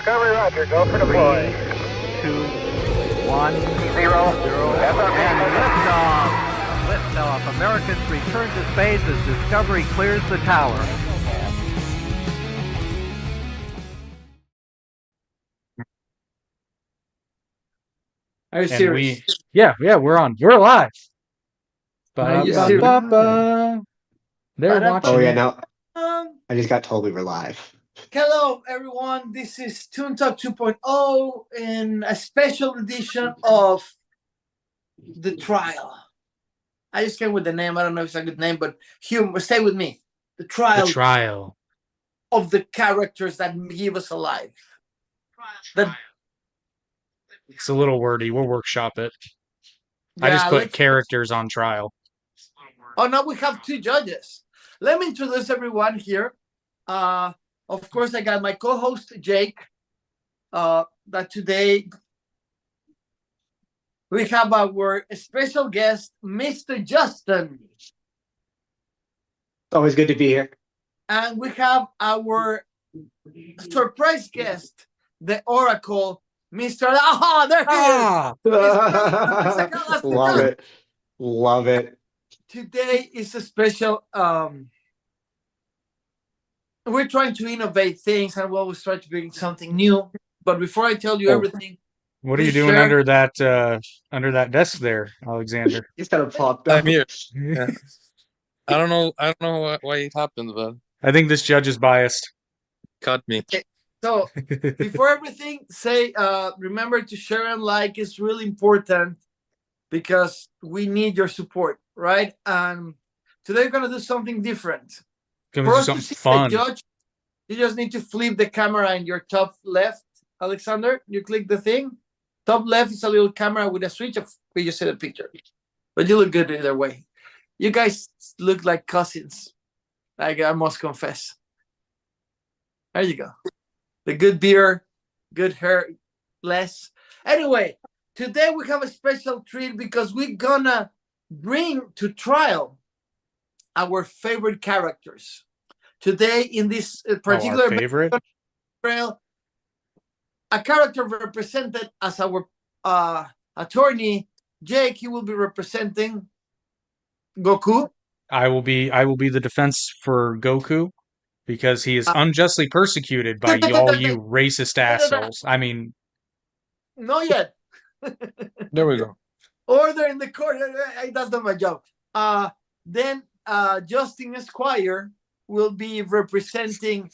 Discovery, roger. Go for deploy. 2, 1, 0. and liftoff. Liftoff. Americans return to space as Discovery clears the tower. Are you serious? Yeah, we're on. We're live. Are you serious? They're watching. Oh yeah, no. I just got told we were live. Hello, everyone. This is Toon Talk 2.0 in a special edition of The Trial. I just came with the name. I don't know if it's a good name, but stay with me. The Trial of the characters that give us a life. It's a little wordy. We'll workshop it. I just put characters on trial. Oh, now we have 2 judges. Let me introduce everyone here. Of course, I got my co-host, Jake. That today we have our special guest, Mr. Justin. It's always good to be here. And we have our surprise guest, the Oracle, Mr. There he is. Love it. Today is a special. We're trying to innovate things, and we always try to bring something new. But before I tell you everything, what are you doing under that desk there, Alexander? He's kind of popped up. I'm here. Yeah. I don't know why it happened, but I think this judge is biased. Cut me. Okay. So before everything, remember to share and like. It's really important because we need your support, right? And today we're gonna do something different. Can we do something fun? Judge, you just need to flip the camera in your top left, Alexander. You click the thing. Top left is a little camera with a switch. We just see the picture, but you look good either way. You guys look like cousins. I must confess. There you go. The good beer, good hair, less. Anyway, today we have a special treat because we're gonna bring to trial our favorite characters. Today, in this particular favorite trial, a character represented as our attorney, Jake. He will be representing Goku. I will be the defense for Goku because he is unjustly persecuted by all you racist assholes. I mean, not yet. There we go. Order in the court. That's not my job. Then Justin Esquire will be representing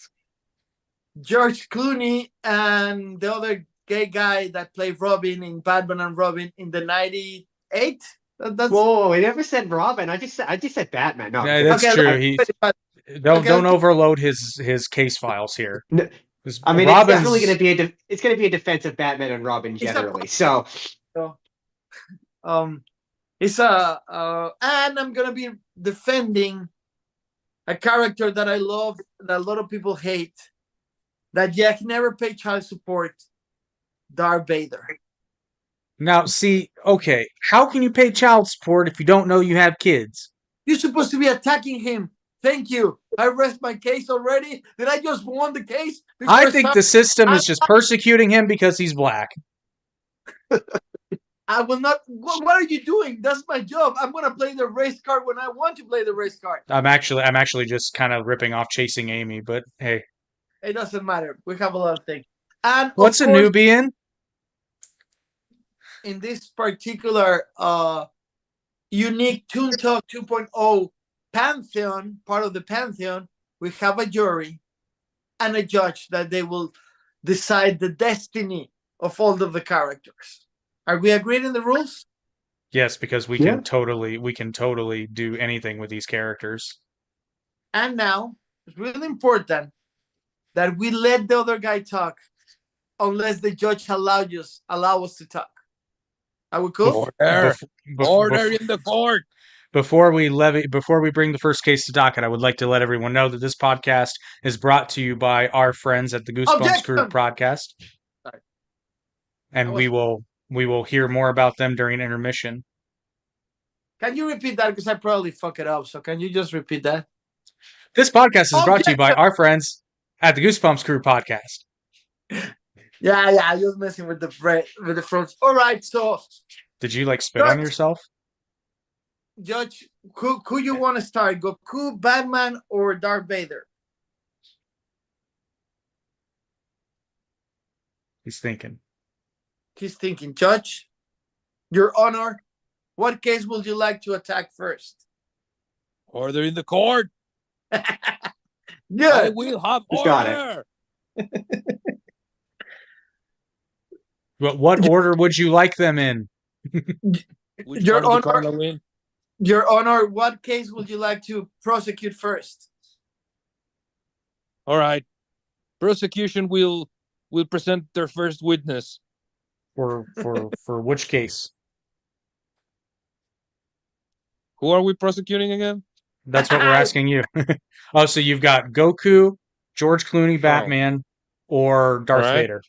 George Clooney and the other gay guy that played Robin in Batman and Robin in the 98. Whoa! I never said Robin. I just said Batman. No, yeah, that's true. Don't overload his case files here. No, I mean, it's definitely going to be a defense of Batman and Robin generally. And I'm gonna be defending a character that I love, that a lot of people hate, that Jack never paid child support, Darth Vader. Now, see, okay, how can you pay child support if you don't know you have kids? You're supposed to be attacking him. Thank you. I rest my case already. Did I just won the case? I think the system is just persecuting him because he's black. I will not. What are you doing? That's my job. I'm gonna play the race card when I want to play the race card. I'm actually just kind of ripping off Chasing Amy, but hey, it doesn't matter. We have a lot of things. And what's a Nubian? In this particular unique Toon Talk 2.0 pantheon, part of the pantheon, we have a jury and a judge that they will decide the destiny of all of the characters. Are we agreed in the rules? Yes, because we can totally do anything with these characters. And now it's really important that we let the other guy talk, unless the judge allow us to talk. Are we cool? Order in the court. Before we bring the first case to docket, I would like to let everyone know that this podcast is brought to you by our friends at the Goosebumps Group podcast. Sorry. And we will hear more about them during intermission. Can you repeat that? Because I probably fuck it up. So can you just repeat that? This podcast is brought to you by our friends at the Goosebumps Crew podcast. Yeah, just messing with the fronts. All right, so Did you like spit on Judge, yourself? Judge, who you want to start? Goku, Batman, or Darth Vader? He's thinking. He's thinking. Judge, Your Honor, what case would you like to attack first? Order in the court. I Good. will have Who's got it? order. But what order would you like them in? Which Your part of the Honor, car win? Your Honor, what case would you like to prosecute first? All right. Prosecution will present their first witness. For which case? Who are we prosecuting again? That's what we're asking you. Oh, so you've got Goku, George Clooney, Oh. Batman, or Darth Right. Vader.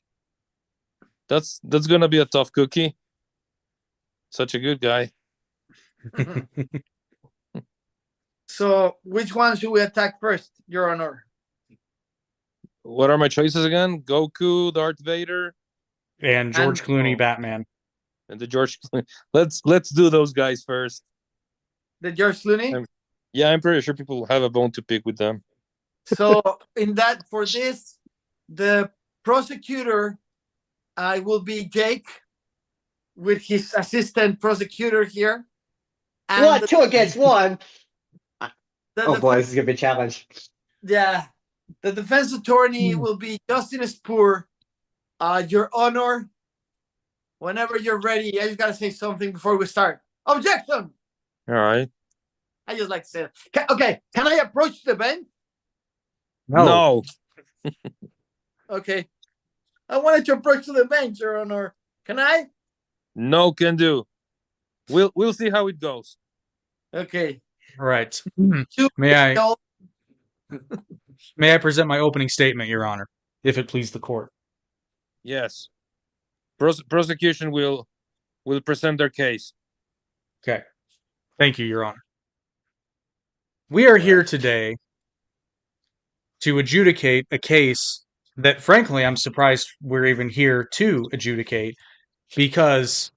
That's gonna be a tough cookie. Such a good guy. So, which one should we attack first, Your Honor? What are my choices again? Goku, Darth Vader, And George Clooney, oh. Batman. and the George. Let's do those guys first. The George Clooney? Yeah, I'm pretty sure people have a bone to pick with them. So, for this, the prosecutor will be Jake with his assistant prosecutor here. And What? 2 against 1? the Boy, this is going to be a challenge. Yeah. The defense attorney will be Justin Spoor. Your Honor, whenever you're ready, I just got to say something before we start. Objection! All right. I just like to say that. Okay, can I approach the bench? No. Okay. I wanted to approach to the bench, Your Honor. Can I? No can do. We'll see how it goes. Okay. All right. Two- May I present my opening statement, Your Honor, if it please the court? Yes. Prosecution will present their case. Okay. Thank you, Your Honor. We are here today to adjudicate a case that, frankly, I'm surprised we're even here to adjudicate, because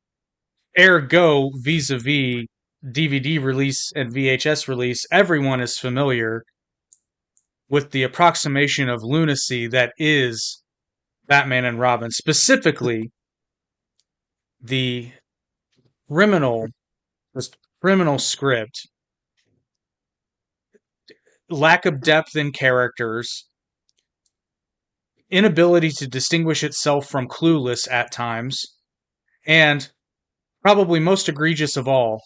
ergo, vis-a-vis DVD release and VHS release, everyone is familiar with the approximation of lunacy that is Batman and Robin, specifically the criminal script, lack of depth in characters, inability to distinguish itself from Clueless at times, and probably most egregious of all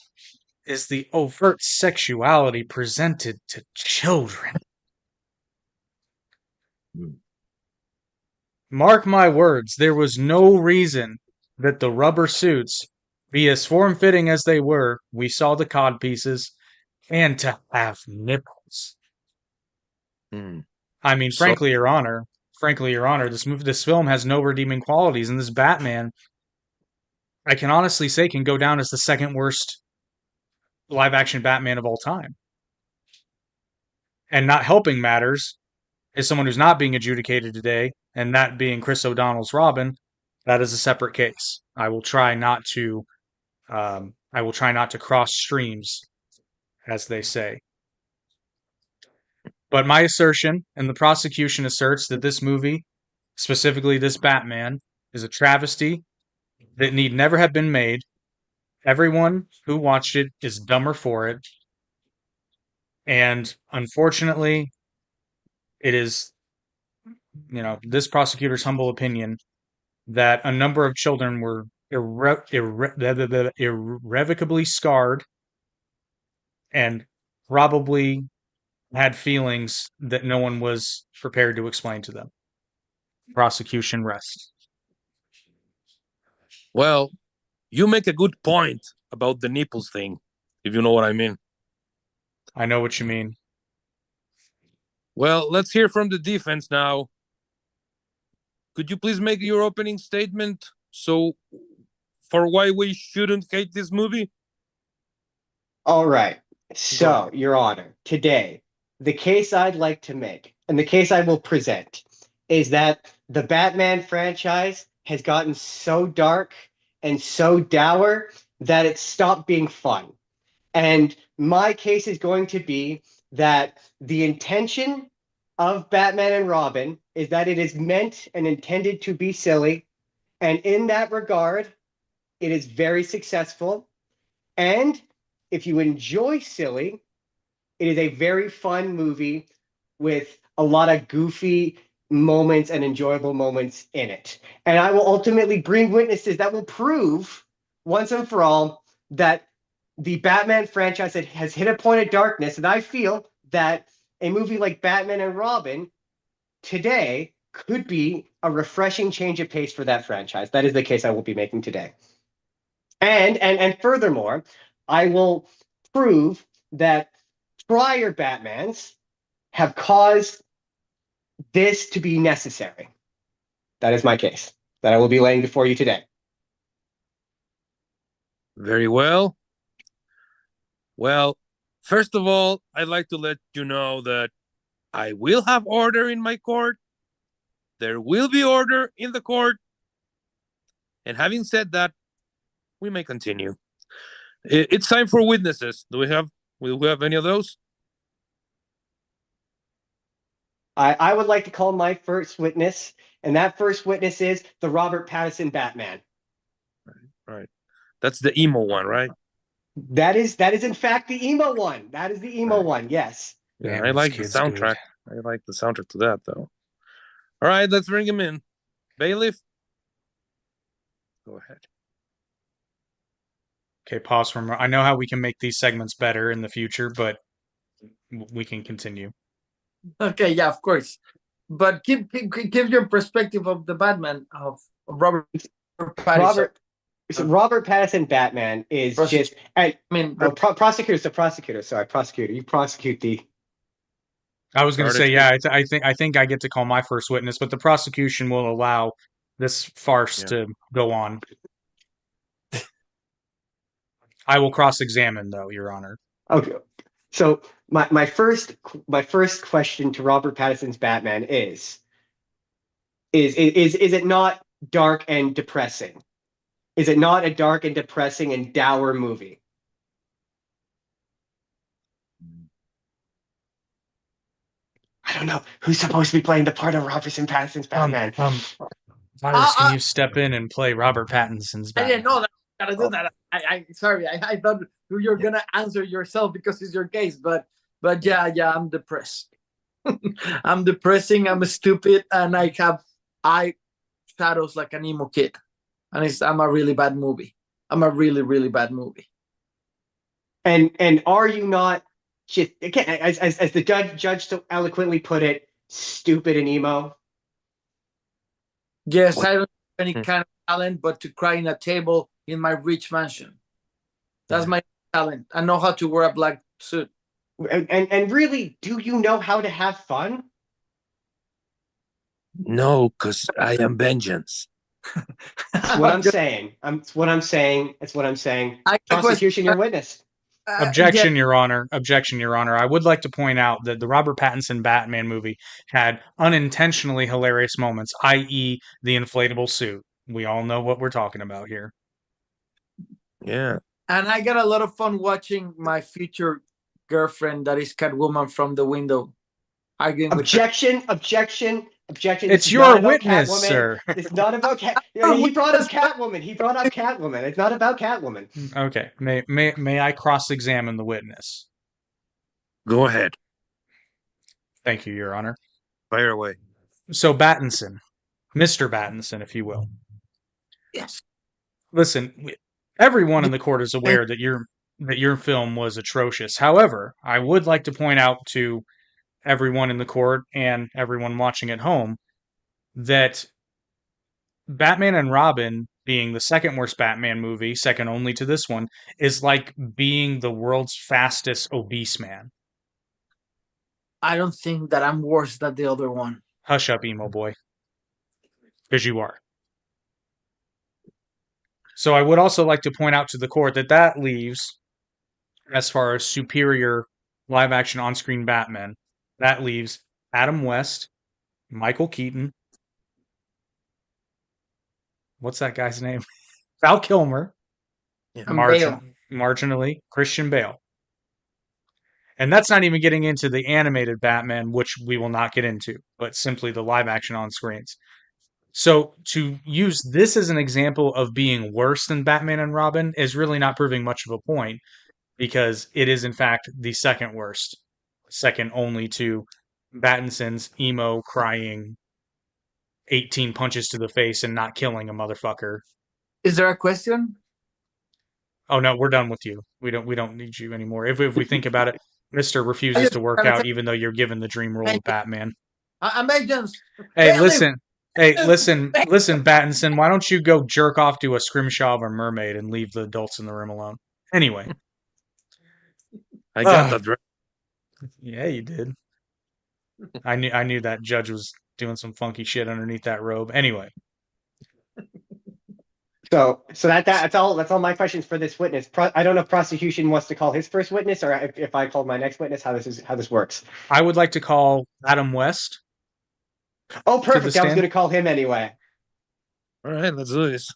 is the overt sexuality presented to children. Mark my words, there was no reason that the rubber suits, be as form-fitting as they were, we saw the cod pieces, and to have nipples. I mean, frankly, Your Honor, this film has no redeeming qualities, and this Batman, I can honestly say, can go down as the second worst live-action Batman of all time. And not helping matters is someone who's not being adjudicated today, and that being Chris O'Donnell's Robin. That is a separate case. I will try not to cross streams, as they say. But my assertion, and the prosecution asserts, that this movie, specifically this Batman, is a travesty that need never have been made. Everyone who watched it is dumber for it. And unfortunately, it is, this prosecutor's humble opinion that a number of children were irrevocably scarred and probably had feelings that no one was prepared to explain to them. Prosecution rests. Well, you make a good point about the nipples thing, if you know what I mean. I know what you mean. Well, let's hear from the defense now. Could you please make your opening statement for why we shouldn't hate this movie? All right. So, Your Honor, today, the case I'd like to make, and the case I will present, is that the Batman franchise has gotten so dark and so dour that it stopped being fun. And my case is going to be that the intention of Batman and Robin is that it is meant and intended to be silly. And in that regard, it is very successful. And if you enjoy silly, it is a very fun movie with a lot of goofy moments and enjoyable moments in it. And I will ultimately bring witnesses that will prove once and for all that the Batman franchise has hit a point of darkness. And I feel that a movie like Batman and Robin today could be a refreshing change of pace for that franchise. That is the case I will be making today. And furthermore, I will prove that prior Batmans have caused this to be necessary. That is my case that I will be laying before you today. Very well. Well, first of all, I'd like to let you know that I will have order in my court. There will be order in the court. And having said that, we may continue. It's time for witnesses. Do we have any of those? I would like to call my first witness, and that first witness is the Robert Pattinson Batman. Right. That's the emo one, right? That is in fact the emo one. That is the emo one, yes. Yeah, Damn, I this like the kid's soundtrack. good. I like the soundtrack to that, though. All right, let's bring him in. Bailiff, go ahead. Okay, pause from. I know how we can make these segments better in the future, but we can continue. Okay, yeah, of course. But give your perspective of the Batman of Robert Pattinson. Robert Pattinson Batman is just. Prosecutor. Sorry, prosecutor. You prosecute the. I was going to say, yeah, I think I get to call my first witness, but the prosecution will allow this farce to go on. I will cross-examine, though, Your Honor. Okay, so my first question to Robert Pattinson's Batman is it not dark and depressing? Is it not a dark and depressing and dour movie? I don't know who's supposed to be playing the part of Robert Pattinson's Batman. Virus, can you step in and play Robert Pattinson's Batman? I didn't know that. I gotta do that. Sorry. I thought you're gonna answer yourself because it's your case, but yeah, I'm depressed. I'm depressing. I'm stupid, and I have eye shadows like an emo kid, and I'm a really bad movie. I'm a really, really bad movie. And are you not just again as the judge so eloquently put it, stupid and emo? Yes, I don't have any kind of talent, but to cry in a table in my rich mansion. That's my talent. I know how to wear a black suit. And really, do you know how to have fun? No, because I am vengeance. That's what I'm saying. It's what I'm saying. Prosecution, your witness. Objection, Your Honor. Objection, Your Honor. I would like to point out that the Robert Pattinson Batman movie had unintentionally hilarious moments, i.e., the inflatable suit. We all know what we're talking about here. Yeah. And I got a lot of fun watching my future girlfriend, that is Catwoman, from the window arguing objection. It's your witness, sir. It's not about he brought up Catwoman. It's not about Catwoman. Okay. May I cross-examine the witness? Go ahead. Thank you, Your Honor. Fire away. So Pattinson, Mr. Pattinson, if you will. Yes. Listen, everyone in the court is aware that your film was atrocious. However, I would like to point out to everyone in the court and everyone watching at home that Batman and Robin, being the second worst Batman movie, second only to this one, is like being the world's fastest obese man. I don't think that I'm worse than the other one. Hush up, emo boy. Because you are. So I would also like to point out to the court that leaves, as far as superior live-action on-screen Batman, that leaves Adam West, Michael Keaton, what's that guy's name? Val Kilmer, And Bale. marginally Christian Bale. And that's not even getting into the animated Batman, which we will not get into, but simply the live action on screens. So to use this as an example of being worse than Batman and Robin is really not proving much of a point, because it is in fact the second worst, second only to Battinson's emo crying 18 punches to the face and not killing a motherfucker. Is there a question? Oh no, we're done with you. We don't need you anymore. If we think about it, Mister refuses just to work gotta out, say- even though you're given the dream role of Batman. Imagine. Hey, Really? listen. Hey, listen, Battinson. Why don't you go jerk off to a scrimshaw of a mermaid and leave the adults in the room alone? Anyway, I got that right. yeah, you did. I knew that judge was doing some funky shit underneath that robe. Anyway, So that's all my questions for this witness. I don't know if prosecution wants to call his first witness, or if I call my next witness, how this works. I would like to call Adam West. Oh, perfect. I was stand. going to call him anyway. All right, let's do this.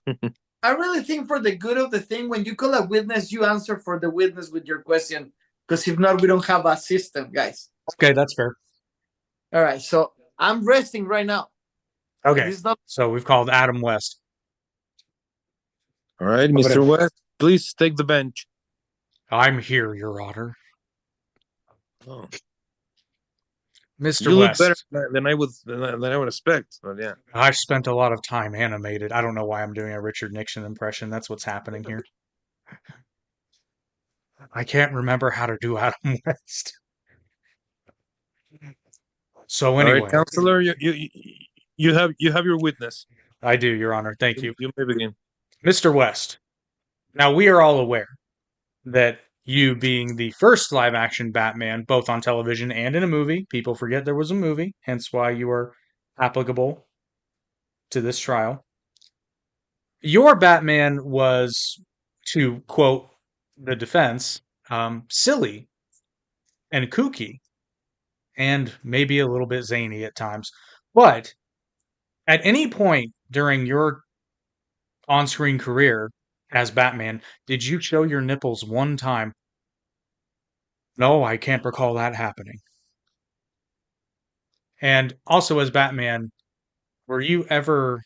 I really think for the good of the thing, when you call a witness, you answer for the witness with your question. Because if not, we don't have a system, guys. Okay, that's fair. All right, so I'm resting right now. Okay, This is not so we've called Adam West. All right, Mr. West, please take the bench. I'm here, Your Honor. Oh. Mr. You look West. better than I would expect. But yeah, I've spent a lot of time animated. I don't know why I'm doing a Richard Nixon impression. That's what's happening here. I can't remember how to do Adam West. So all anyway, right, counselor, you have your witness. I do, Your Honor. Thank you. You may begin. Mr. West. Now, we are all aware that you being the first live action Batman, both on television and in a movie, people forget there was a movie, hence why you are applicable to this trial. Your Batman was, to quote the defense, silly and kooky and maybe a little bit zany at times. But at any point during your on screen career as Batman, did you show your nipples one time? No, I can't recall that happening. And also, as Batman, were you ever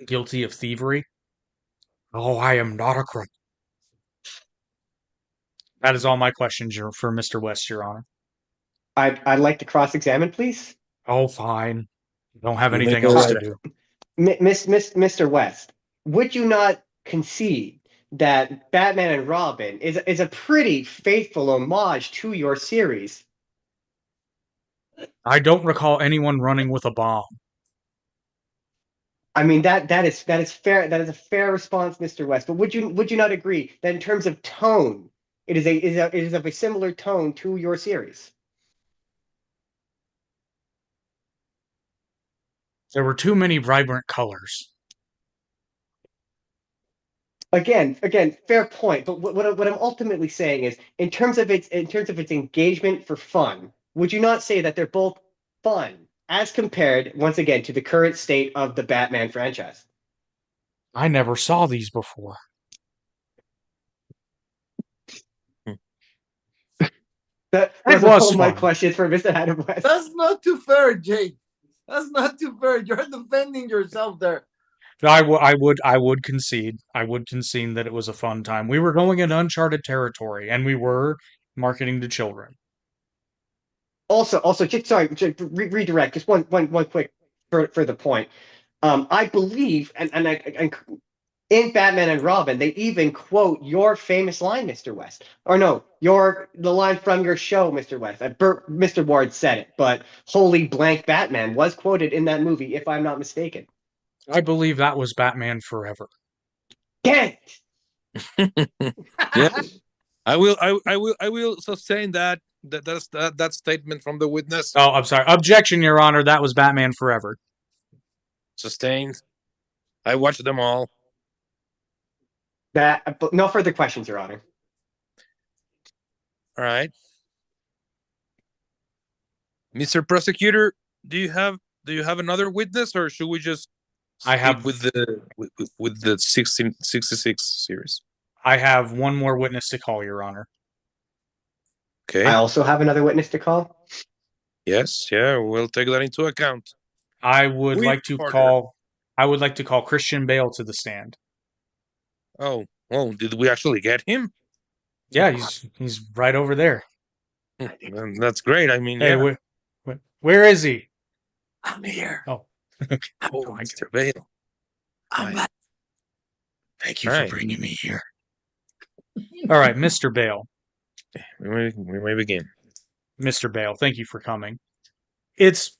guilty of thievery? Oh, I am not a crook. That is all my questions for Mr. West, Your Honor. I'd like to cross-examine, please. Oh, fine. Don't have You may anything go else to ahead. do. Mr. West, would you not concede that Batman and Robin is a pretty faithful homage to your series? I don't recall anyone running with a bomb. I mean that is fair. That is a fair response, Mr. West. But would you not agree that in terms of tone, it is of a similar tone to your series? There were too many vibrant colors. Again, fair point. But what I'm ultimately saying is, in terms of its engagement for fun, would you not say that they're both fun as compared, once again, to the current state of the Batman franchise? I never saw these before. That It was was all my fun. questions for Mr. Adam West. That's not too fair, Jake. That's not too fair. You're defending yourself there. I would concede. I would concede that it was a fun time. We were going in uncharted territory, and we were marketing to children. Also, just sorry, redirect. Just one quick for the point. I believe, and in Batman and Robin, they even quote your famous line, Mr. West. Or no, the line from your show, Mr. West. Mr. Ward said it, but "Holy blank Batman" was quoted in that movie, if I'm not mistaken. I believe that was Batman Forever. Get Yeah, I will sustain that statement from the witness. Oh, I'm sorry. Objection, Your Honor. That was Batman Forever. Sustained. I watched them all. that. No further questions, Your Honor. All right, Mr. Prosecutor, do you have another witness, or should we just I have with the 1666 series. I have one more witness to call, Your Honor. Okay. I also have another witness to call. Yes. Yeah. We'll take that into account. I would With like to order. call Christian Bale to the stand. Oh, did we actually get him? Yeah, he's right over there. That's great. I mean, Hey, yeah. where is he? I'm here. Oh, Oh, Mr. Bale. I'm back. thank you All for right. bringing me here. All right, Mr. Bale. We may begin. Mr. Bale, thank you for coming. It's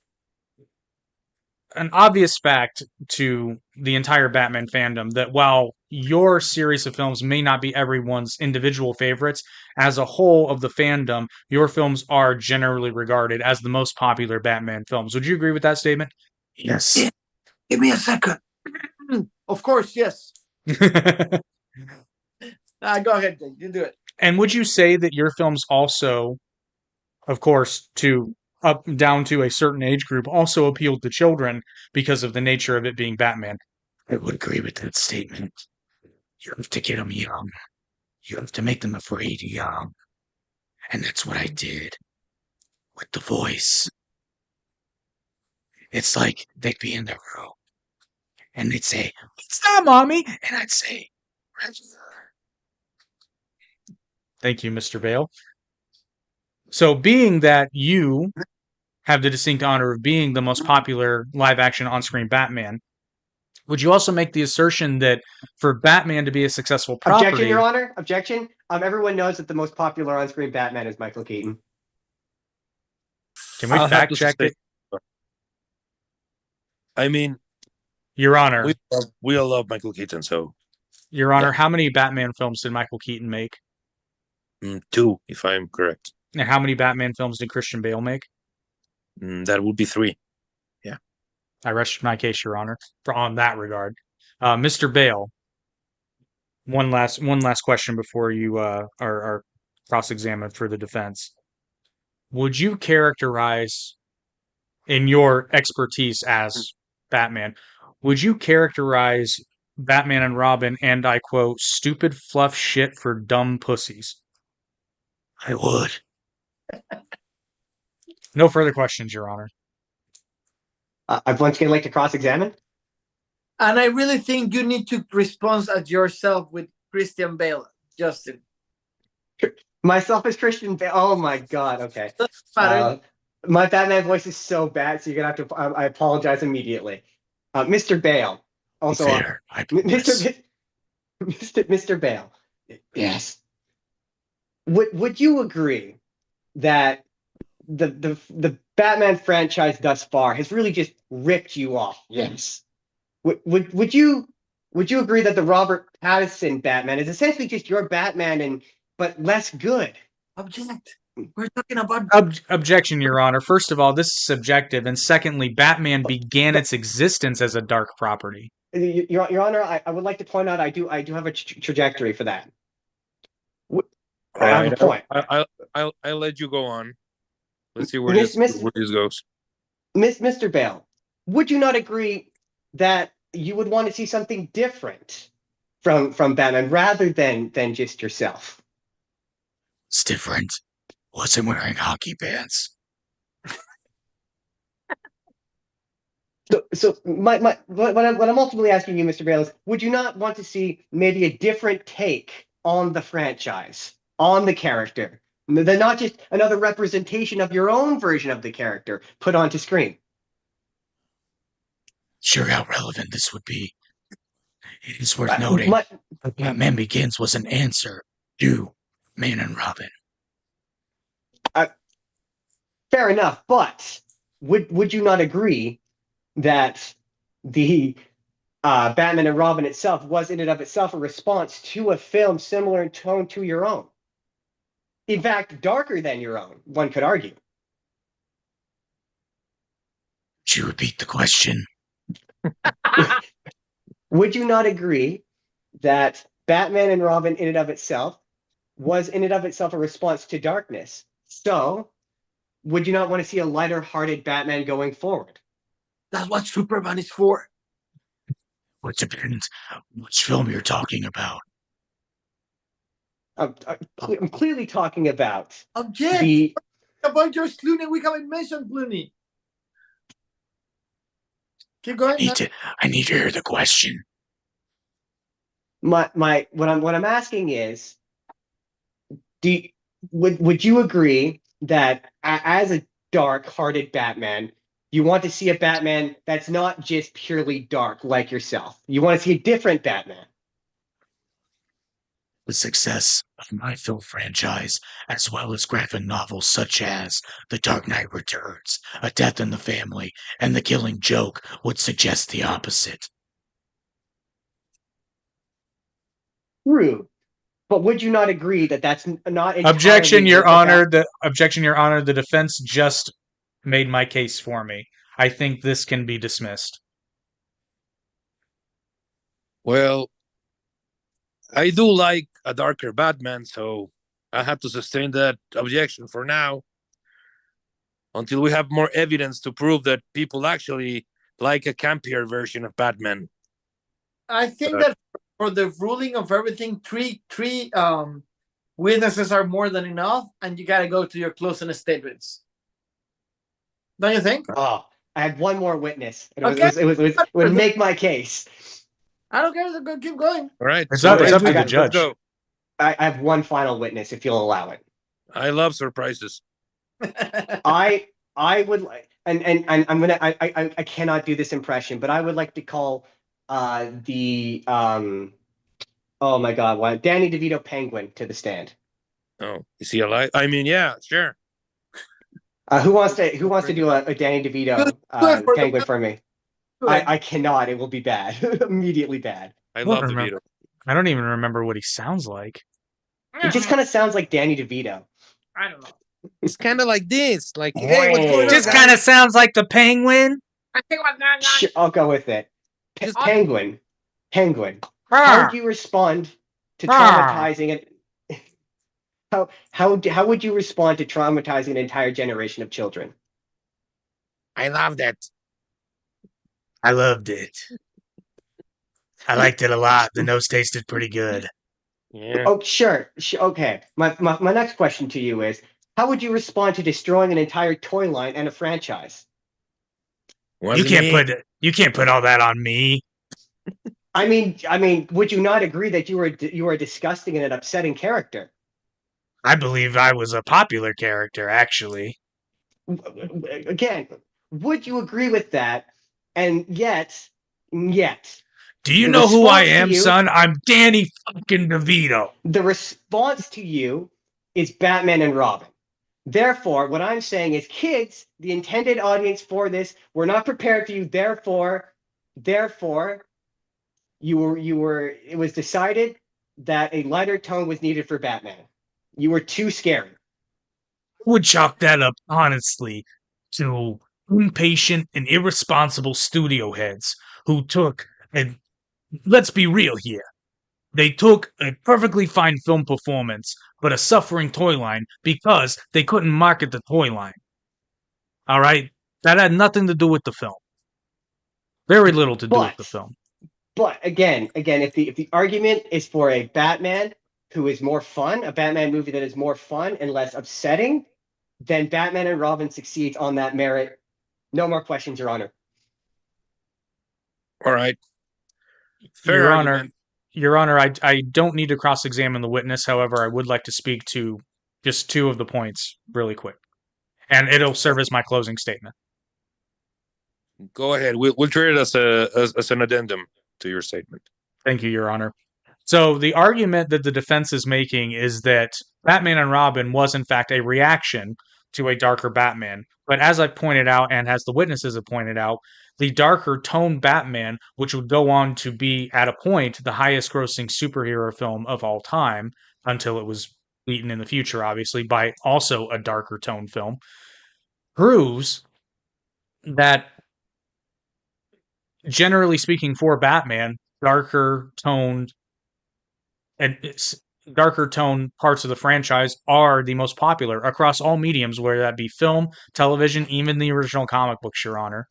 an obvious fact to the entire Batman fandom that while your series of films may not be everyone's individual favorites, as a whole of the fandom, your films are generally regarded as the most popular Batman films. Would you agree with that statement? Yes. Yeah. Give me a second. Of course, yes. Go ahead, you do it. And would you say that your films also, of course, up down to a certain age group, also appealed to children because of the nature of it being Batman? I would agree with that statement. You have to get them young. You have to make them afraid young. And that's what I did with the voice. It's like they'd be in their room and they'd say, "What's that, Mommy?" And I'd say, "Regular." Thank you, Mr. Bale. So, being that you have the distinct honor of being the most popular live action on screen Batman, would you also make the assertion that for Batman to be a successful property... Objection, Your Honor. Objection. Everyone knows that the most popular on-screen Batman is Michael Keaton. Can we I'll have fact to check say- it? I mean, Your Honor, we all love Michael Keaton, so Your Honor, Yeah. how many Batman films did Michael Keaton make? 2, if I'm correct. And how many Batman films did Christian Bale make? That would be 3. I rest my case, Your Honor, on that regard. Mr. Bale, one last question before you are cross-examined for the defense. Would you characterize, in your expertise as Batman, would you characterize Batman and Robin, and I quote, "stupid fluff shit for dumb pussies"? I would. No further questions, Your Honor. I'd once again like to cross-examine. And I really think you need to respond at yourself with Christian Bale, Justin. Myself as Christian Bale. Oh my God. Okay. My Batman voice is so bad, so you're gonna have to. I apologize immediately. Mr. Bale. Also, Mr. Bale. Yes. Would you agree that the Batman franchise thus far has really just ripped you off? Yes. Would you agree that the Robert Pattinson Batman is essentially just your Batman but less good? Object. We're talking about Objection, Your Honor. First of all, this is subjective, and secondly, Batman began its existence as a dark property. Your Honor, I would like to point out I do have a trajectory for that. I have a point. I'll let you go on. Let's see where this goes. Mr. Bale, would you not agree that you would want to see something different from Batman rather than just yourself? It's different. Wasn't wearing hockey pants. So what I'm ultimately asking you, Mr. Bale, is would you not want to see maybe a different take on the franchise, on the character, than not just another representation of your own version of the character put onto screen? Sure, how relevant this would be. It is worth noting that Batman Begins was an answer to Man and Robin. Fair enough, but would you not agree that the Batman and Robin itself was in and of itself a response to a film similar in tone to your own? In fact, darker than your own, one could argue. Could you repeat the question? Would you not agree that Batman and Robin in and of itself was in and of itself a response to darkness? So, would you not want to see a lighter-hearted Batman going forward? that's what Superman is for. It depends which film you're talking about. I'm clearly talking about Object! the. About George Clooney, we haven't mentioned Clooney. Keep going. I need to hear the question. What I'm asking is, would you agree that as a dark-hearted Batman, you want to see a Batman that's not just purely dark like yourself? You want to see a different Batman. The success of my film franchise, as well as graphic novels such as The Dark Knight Returns, A Death in the Family, and The Killing Joke, would suggest the opposite. True. But would you not agree that that's not entirely Objection, Your what the Honor. Objection, Your Honor. The defense just made my case for me. I think this can be dismissed. Well, I do like a darker Batman, so I have to sustain that objection for now until we have more evidence to prove that people actually like a campier version of Batman. I think that for the ruling of everything, three witnesses are more than enough, and you got to go to your closing statements. Don't you think? Oh, I had one more witness. Okay. It would make my case. I don't care. Go, keep going. All right. It's up to the let's judge. go. I have one final witness, if you'll allow it. I love surprises. I would like, and I'm gonna, I cannot do this impression, but I would like to call oh my God, Danny DeVito Penguin to the stand. Oh, is he alive? I mean, yeah, sure. Who wants to do a Danny DeVito Penguin for me? I cannot. It will be bad. Immediately bad. I love DeVito. I don't even remember what he sounds like. It just kind of sounds like Danny DeVito. I don't know. It's kind of like this. Like, hey, what's going on? Just kind of sounds like the Penguin. I think about that. Sure, I'll go with it. Penguin. How do you respond to traumatizing it? How would you respond to traumatizing an entire generation of children? I love that. I loved it. I liked it a lot. The nose tasted pretty good. Yeah. Oh, sure. Okay. My next question to you is, how would you respond to destroying an entire toy line and a franchise? You can't put all that on me. I mean, would you not agree that you were a disgusting and an upsetting character? I believe I was a popular character, actually. Again, would you agree with that? And yet, do you know who I am, son? I'm Danny fucking DeVito. The response to you is Batman and Robin. Therefore, what I'm saying is, kids, the intended audience for this, were not prepared for you. Therefore, it was decided that a lighter tone was needed for Batman. You were too scary. I would chalk that up, honestly, to impatient and irresponsible studio heads who took, and let's be real here, they took a perfectly fine film performance, but a suffering toy line because they couldn't market the toy line. All right? That had nothing to do with the film. Very little to do with the film. But again, if the argument is for a Batman who is more fun, a Batman movie that is more fun and less upsetting, then Batman and Robin succeeds on that merit. No more questions, Your Honor. All right. Fair argument. Your Honor, I don't need to cross-examine the witness. However, I would like to speak to just two of the points really quick. And it'll serve as my closing statement. Go ahead. We'll treat it as an addendum to your statement. Thank you, Your Honor. So the argument that the defense is making is that Batman and Robin was, in fact, a reaction to a darker Batman. But as I pointed out, and as the witnesses have pointed out, the darker toned Batman, which would go on to be, at a point, the highest grossing superhero film of all time, until it was beaten in the future, obviously, by also a darker toned film, proves that, generally speaking, for Batman, darker toned parts of the franchise are the most popular across all mediums, whether that be film, television, even the original comic books, Your Honor.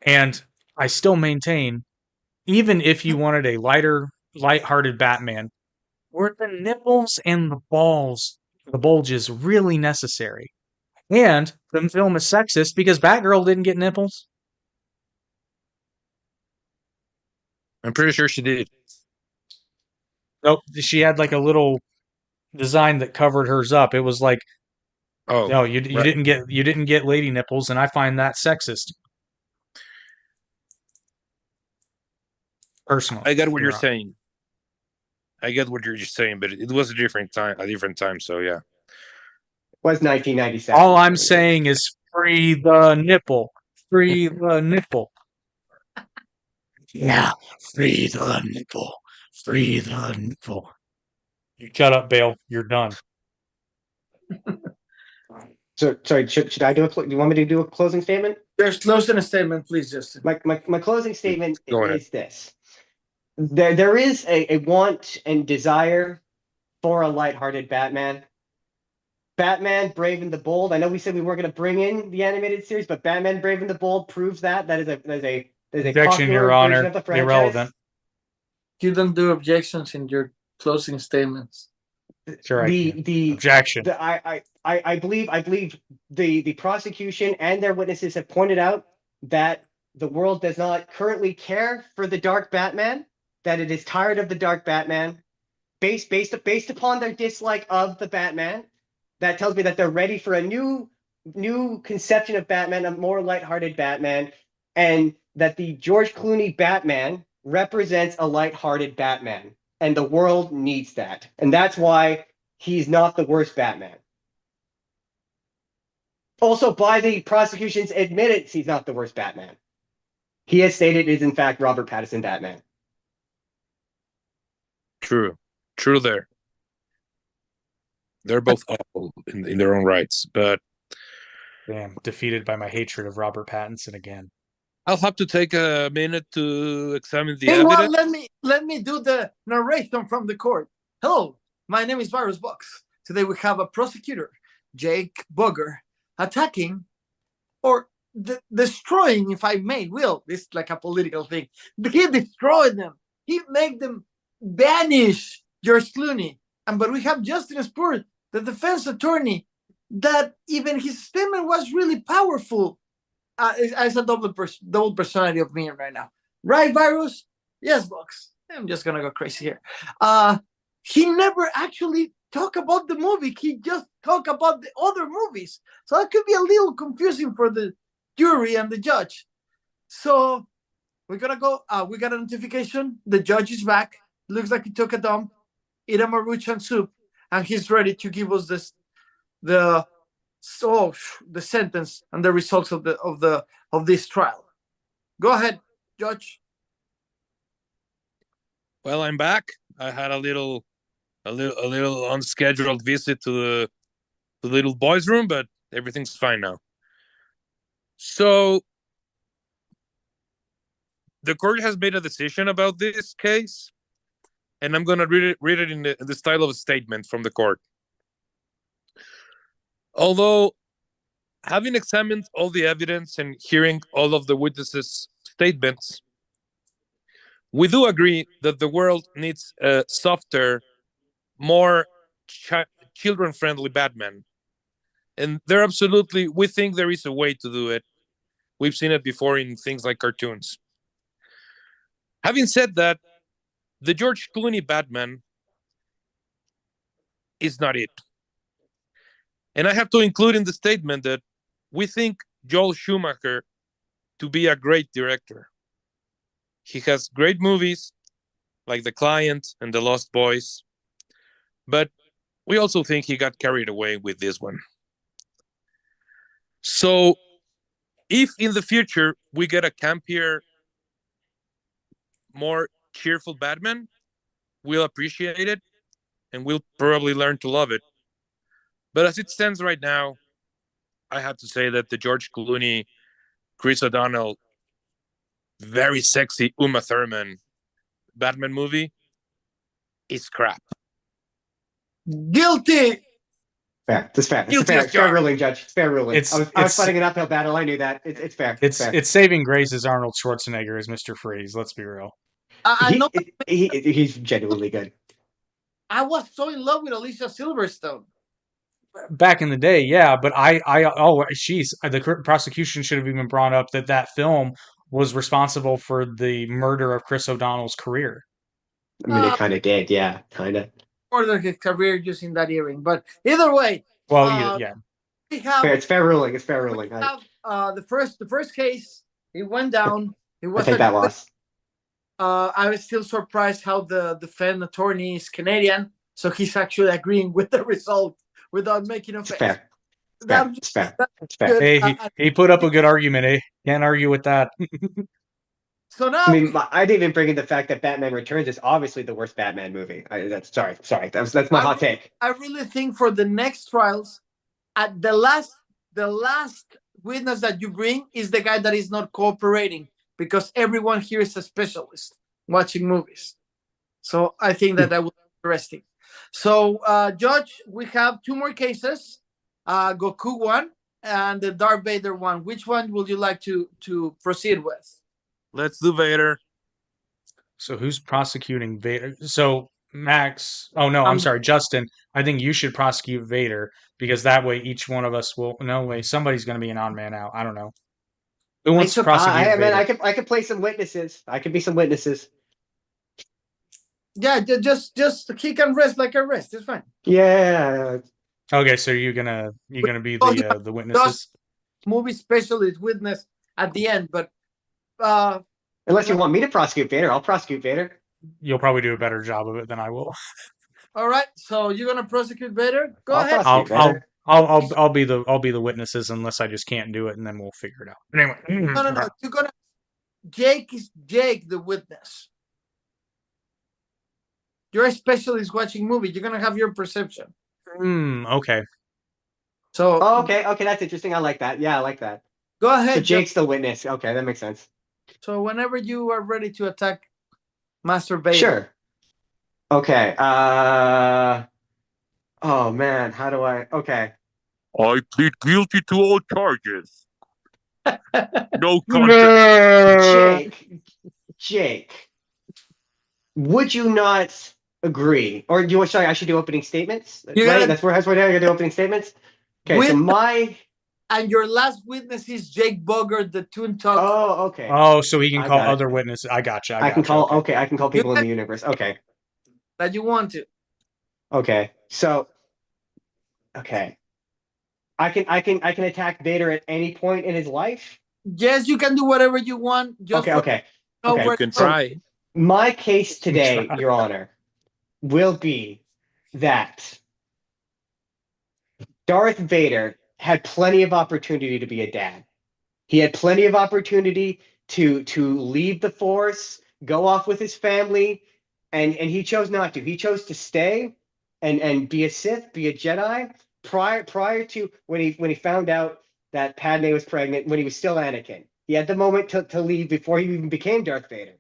And I still maintain even if you wanted a lighthearted Batman, were the nipples and the balls, the bulges, really necessary? And the film is sexist because Batgirl didn't get nipples. I'm pretty sure she did. Nope, she had like a little design that covered hers up. It was like, Oh, no, you right. didn't get lady nipples, and I find that sexist. Personally, I get what you're Your Honor. saying. I get what you're just saying, but it was a different time. So yeah. Was 1997. All I'm saying is free the nipple. Free the nipple. Yeah, free the nipple. Free the nipple. You shut up, Bale. You're done. So, sorry, should I do do you want me to do a closing statement? There's closing a statement, please, Justin. My closing statement Go ahead. is this. There is a want and desire for a lighthearted Batman. Batman Brave and the Bold. I know we said we weren't going to bring in the animated series, but Batman Brave and the Bold proves that. That is a Objection, popular Your version Honor. of the franchise. Irrelevant. You don't do objections in your closing statements. Sure, The objection. I believe the prosecution and their witnesses have pointed out that the world does not currently care for the Dark Batman, that it is tired of the Dark Batman, based upon their dislike of the Batman. That tells me that they're ready for a new conception of Batman, a more lighthearted Batman, and that the George Clooney Batman represents a lighthearted Batman, and the world needs that, and that's why he's not the worst Batman. Also, by the prosecution's admittance, he's not the worst Batman. He has stated it is in fact Robert Pattinson Batman. True there. They're both awful in their own rights, but Damn, defeated by my hatred of Robert Pattinson again. I'll have to take a minute to examine the Meanwhile, evidence. let me do the narration from the court. Hello, my name is Virus Vox. Today we have a prosecutor, Jake Boger, attacking or destroying, if I may, will. This is like a political thing. He destroyed them. He made them banish George Clooney. But we have Justin Spur, the defense attorney, that even his statement was really powerful. As a double personality of me right now. Right, Virus? Yes, Vox. I'm just going to go crazy here. He never actually talked about the movie. He just talked about the other movies. So that could be a little confusing for the jury and the judge. So we're going to go. We got a notification. The judge is back. Looks like he took a dump, ate a Maruchan soup, and he's ready to give us the sentence and the results of this trial. Go ahead, Judge. Well, I'm back. I had a little unscheduled visit to the little boys' room, but everything's fine now. So the court has made a decision about this case, and I'm going to read it in the style of a statement from the court. Although, having examined all the evidence and hearing all of the witnesses' statements, we do agree that the world needs a softer, more children-friendly Batman. And we think there is a way to do it. We've seen it before in things like cartoons. Having said that, the George Clooney Batman is not it. And I have to include in the statement that we think Joel Schumacher to be a great director. He has great movies like The Client and The Lost Boys, but we also think he got carried away with this one. So if in the future we get a campier, more cheerful Batman, we'll appreciate it and we'll probably learn to love it. But as it stands right now, I have to say that the George Clooney, Chris O'Donnell, very sexy Uma Thurman Batman movie is crap. Guilty. Fair. It's fair. It's fair ruling, Judge. It's fair ruling. I was fighting an uphill battle. I knew that. It's fair. It's saving grace as Arnold Schwarzenegger as Mr. Freeze. Let's be real. I know. He's genuinely good. I was so in love with Alicia Silverstone. Back in the day, yeah, but the prosecution should have even brought up that film was responsible for the murder of Chris O'Donnell's career. I mean, it Uh, kind of did, yeah, kind of. Further his career using that earring, but either way, Well, uh, yeah. we have Fair, it's fair ruling. It's fair we ruling. have the first case. It went down. It I was take that loss. I was still surprised how the defense attorney is Canadian, so he's actually agreeing with the result without making a It's face. fair. It's fair. That- It's fair. that's It's fair. good. Hey, he put up a good argument, eh? Can't argue with that. So now I mean, I didn't even bring in the fact that Batman Returns is obviously the worst Batman movie. Sorry. That's my hot take. I really think for the next trials, at the last witness that you bring is the guy that is not cooperating, because everyone here is a specialist watching movies. So I think that would be interesting. So, Judge, we have two more cases, Goku one and the Darth Vader one. Which one would you like to proceed with? Let's do Vader. So who's prosecuting Vader? So Max, oh no, I'm sorry, Justin. I think you should prosecute Vader because that way each one of us will. No way, somebody's going to be an odd man out. I don't know. Who wants to prosecute Vader? I can play some witnesses. I can be some witnesses. Yeah, just he can rest like a rest. It's fine. Yeah. Okay, so you're gonna be the witnesses. Movie specialist witness at the end, but Unless you want me to prosecute Vader, I'll prosecute Vader. You'll probably do a better job of it than I will. all right. So you're gonna prosecute Vader? Go I'll ahead. prosecute Vader. I'll be the witnesses unless I just can't do it, and then we'll figure it out. Anyway, No. You're gonna. Jake is Jake the witness. You're a specialist watching movies. You're gonna have your perception. Okay. So. Oh, okay, that's interesting. I like that. Yeah, I like that. Go ahead. So Jake's the witness. Okay, that makes sense. So whenever you are ready to attack Master Vader. Sure. Okay. Oh man, how do I? Okay. I plead guilty to all charges. No contest. Jake, would you not agree? Or do you? Sorry, I should do opening statements. Right? That's where I gotta do opening statements. Okay. So my. And your last witness is Jake Boger, the Toon Talk. Oh, okay. Oh, so he can call other witnesses. I gotcha. I can call. Okay, I can call people in the universe. Okay. That you want to. Okay. So. Okay. I can attack Vader at any point in his life. Yes, you can do whatever you want. Just Okay. You can try. My case today, Your Honor, will be that Darth Vader had plenty of opportunity to be a dad. He had plenty of opportunity to leave the Force, go off with his family, and he chose not to. He chose to stay and be a Sith, be a Jedi prior to when he found out that Padme was pregnant, when he was still Anakin. He had the moment to leave before he even became Darth Vader.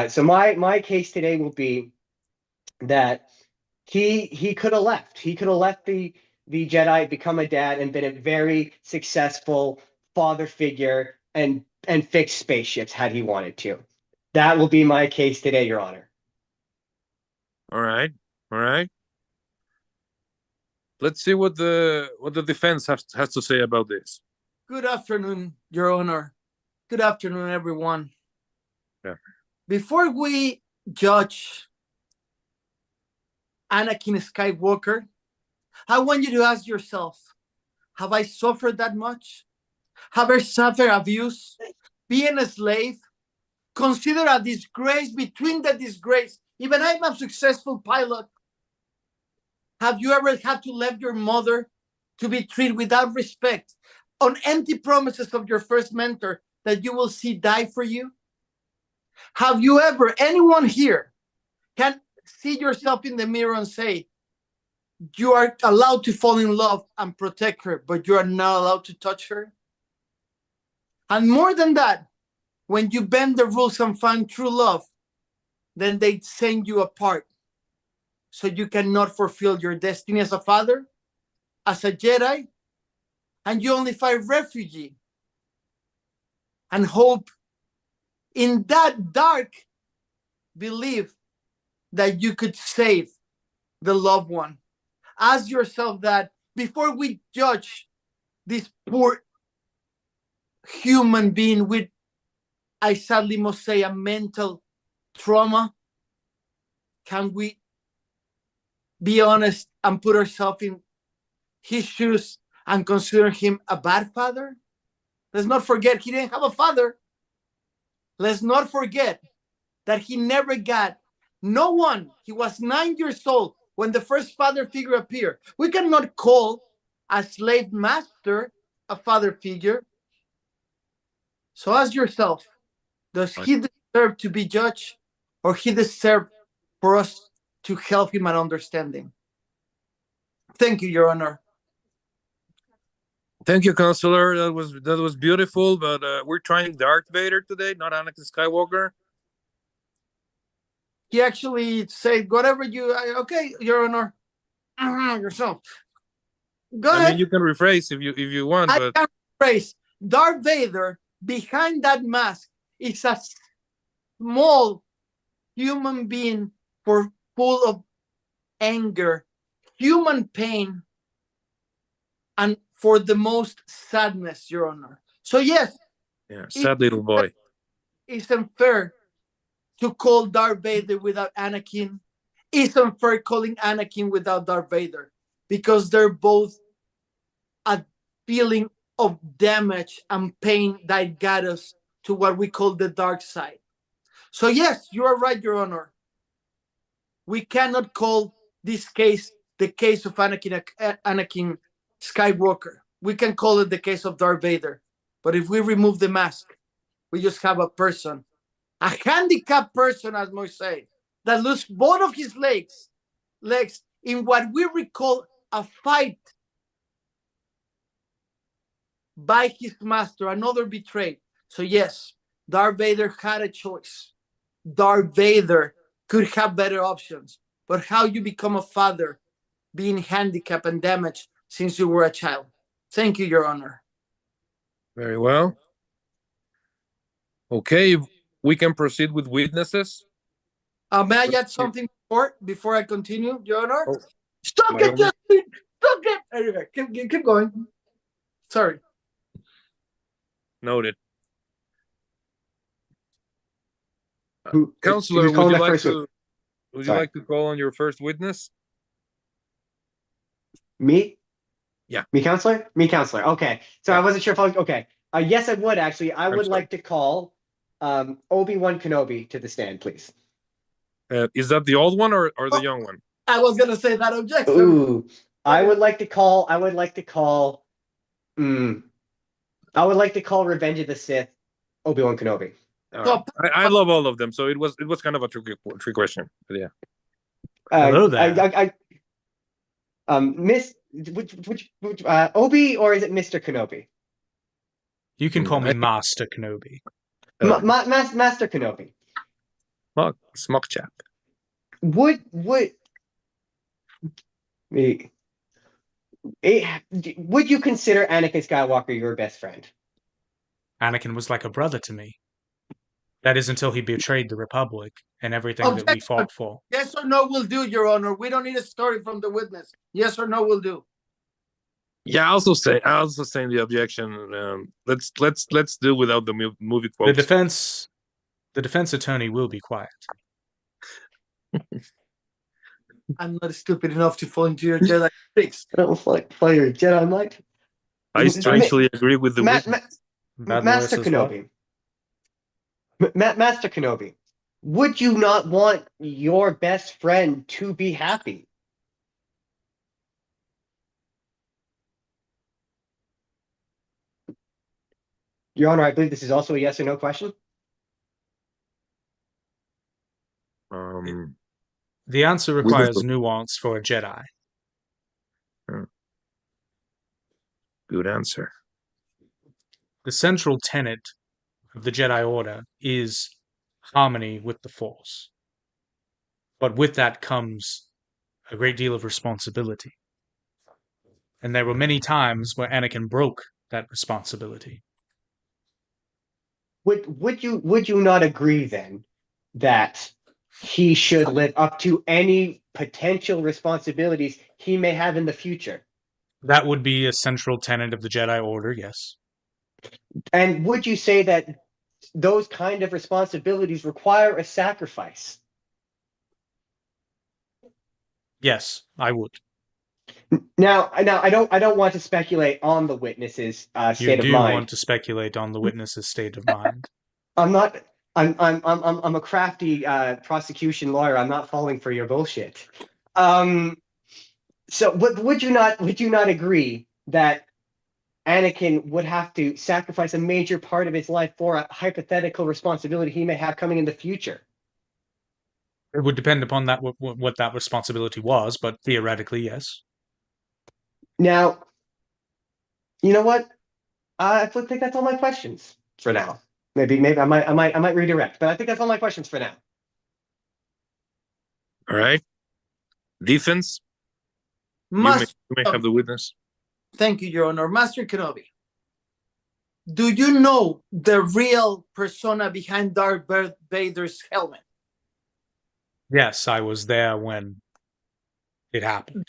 So my case today will be that he could have left. He could have left the Jedi, become a dad, and been a very successful father figure and fix spaceships had he wanted to. That will be my case today, Your Honor. All right. Let's see what the defense has to say about this. Good afternoon, Your Honor. Good afternoon, everyone. Yeah. Before we judge Anakin Skywalker, I want you to ask yourself, have I suffered that much? Have I suffered abuse? Being a slave? Consider a disgrace between the disgrace. Even I'm a successful pilot. Have you ever had to leave your mother to be treated without respect on empty promises of your first mentor that you will see die for you? Have you ever, anyone here, can see yourself in the mirror and say, you are allowed to fall in love and protect her, but you are not allowed to touch her? And more than that, when you bend the rules and find true love, then they send you apart. So you cannot fulfill your destiny as a father, as a Jedi, and you only find refuge and hope in that dark believe that you could save the loved one. Ask yourself that before we judge this poor human being with, I sadly must say, a mental trauma. Can we be honest and put ourselves in his shoes and consider him a bad father? Let's not forget he didn't have a father. Let's not forget that he never got no one. He was 9 years old when the first father figure appeared. We cannot call a slave master a father figure. So ask yourself, does he deserve to be judged, or he deserve for us to help him and understanding? Thank you, Your Honor. Thank you, Counselor. That was beautiful, but we're trying Darth Vader today, not Anakin Skywalker. He actually said, whatever you, okay, Your Honor, yourself. Go ahead. I mean, you can rephrase if you want, but I can rephrase. Darth Vader, behind that mask, is a small human being full of anger, human pain, and for the most sadness, Your Honor. So yes, yeah, sad little boy. Isn't fair to call Darth Vader without Anakin. Isn't fair calling Anakin without Darth Vader, because they're both a feeling of damage and pain that got us to what we call the dark side. So yes, you are right, Your Honor. We cannot call this case the case of Anakin Skywalker. We can call it the case of Darth Vader. But if we remove the mask, we just have a person, a handicapped person, as we say, that loses both of his legs in what we recall a fight by his master, another betrayed. So yes, Darth Vader had a choice. Darth Vader could have better options. But how you become a father being handicapped and damaged since you were a child? Thank you, Your Honor. Very well. Okay, we can proceed with witnesses. May I add something before I continue, Your Honor? Oh, Stop it, Justin! Stop it! Anyway, keep going. Sorry. Noted. Counselor, would you like to call on your first witness? Me? Yeah. Me, Counselor? Me, Counselor. Okay. So Yeah. I wasn't sure if I was, okay. Yes, I would actually. I would like to call Obi-Wan Kenobi to the stand, please. Is that the old one or the young one? I was gonna say that objection. Ooh. I would like to call Revenge of the Sith Obi-Wan Kenobi. Right. I love all of them, so it was kind of a trick question. But yeah. Hello there. Miss which Obi, or is it Mr. Kenobi? You can call me Master Kenobi. Master Kenobi. Smock chap. Would you consider Anakin Skywalker your best friend? Anakin was like a brother to me. That is until he betrayed the Republic and everything that we fought for. Yes or no will do, Your Honor. We don't need a story from the witness. Yes or no will do. Yeah, I also say the objection. Let's do without the movie quotes. The defense attorney will be quiet. I'm not stupid enough to fall into your Jedi tricks. I don't follow your Jedi mind. I strangely agree with the witness. Master Kenobi. Master Kenobi, would you not want your best friend to be happy? Your Honor, I believe this is also a yes or no question. The answer requires nuance for a Jedi. Good answer. The central tenet of the Jedi Order is harmony with the Force. But with that comes a great deal of responsibility. And there were many times where Anakin broke that responsibility. Would you not agree then that he should live up to any potential responsibilities he may have in the future. That would be a central tenet of the Jedi Order, yes. And would you say that those kind of responsibilities require a sacrifice? Yes, I would. Now, I don't want to speculate on the witness's You state of do mind. want to speculate on the witness's state of mind. I'm not. I'm a crafty prosecution lawyer. I'm not falling for your bullshit. So, would you not agree that Anakin would have to sacrifice a major part of his life for a hypothetical responsibility he may have coming in the future? It would depend upon that what that responsibility was, but theoretically, yes. Now, you know what? I think that's all my questions for now. Maybe I might redirect, but I think that's all my questions for now. All right. Defense. You may have the witness. Thank you, Your Honor. Master Kenobi, do you know the real persona behind Darth Vader's helmet? Yes, I was there when it happened.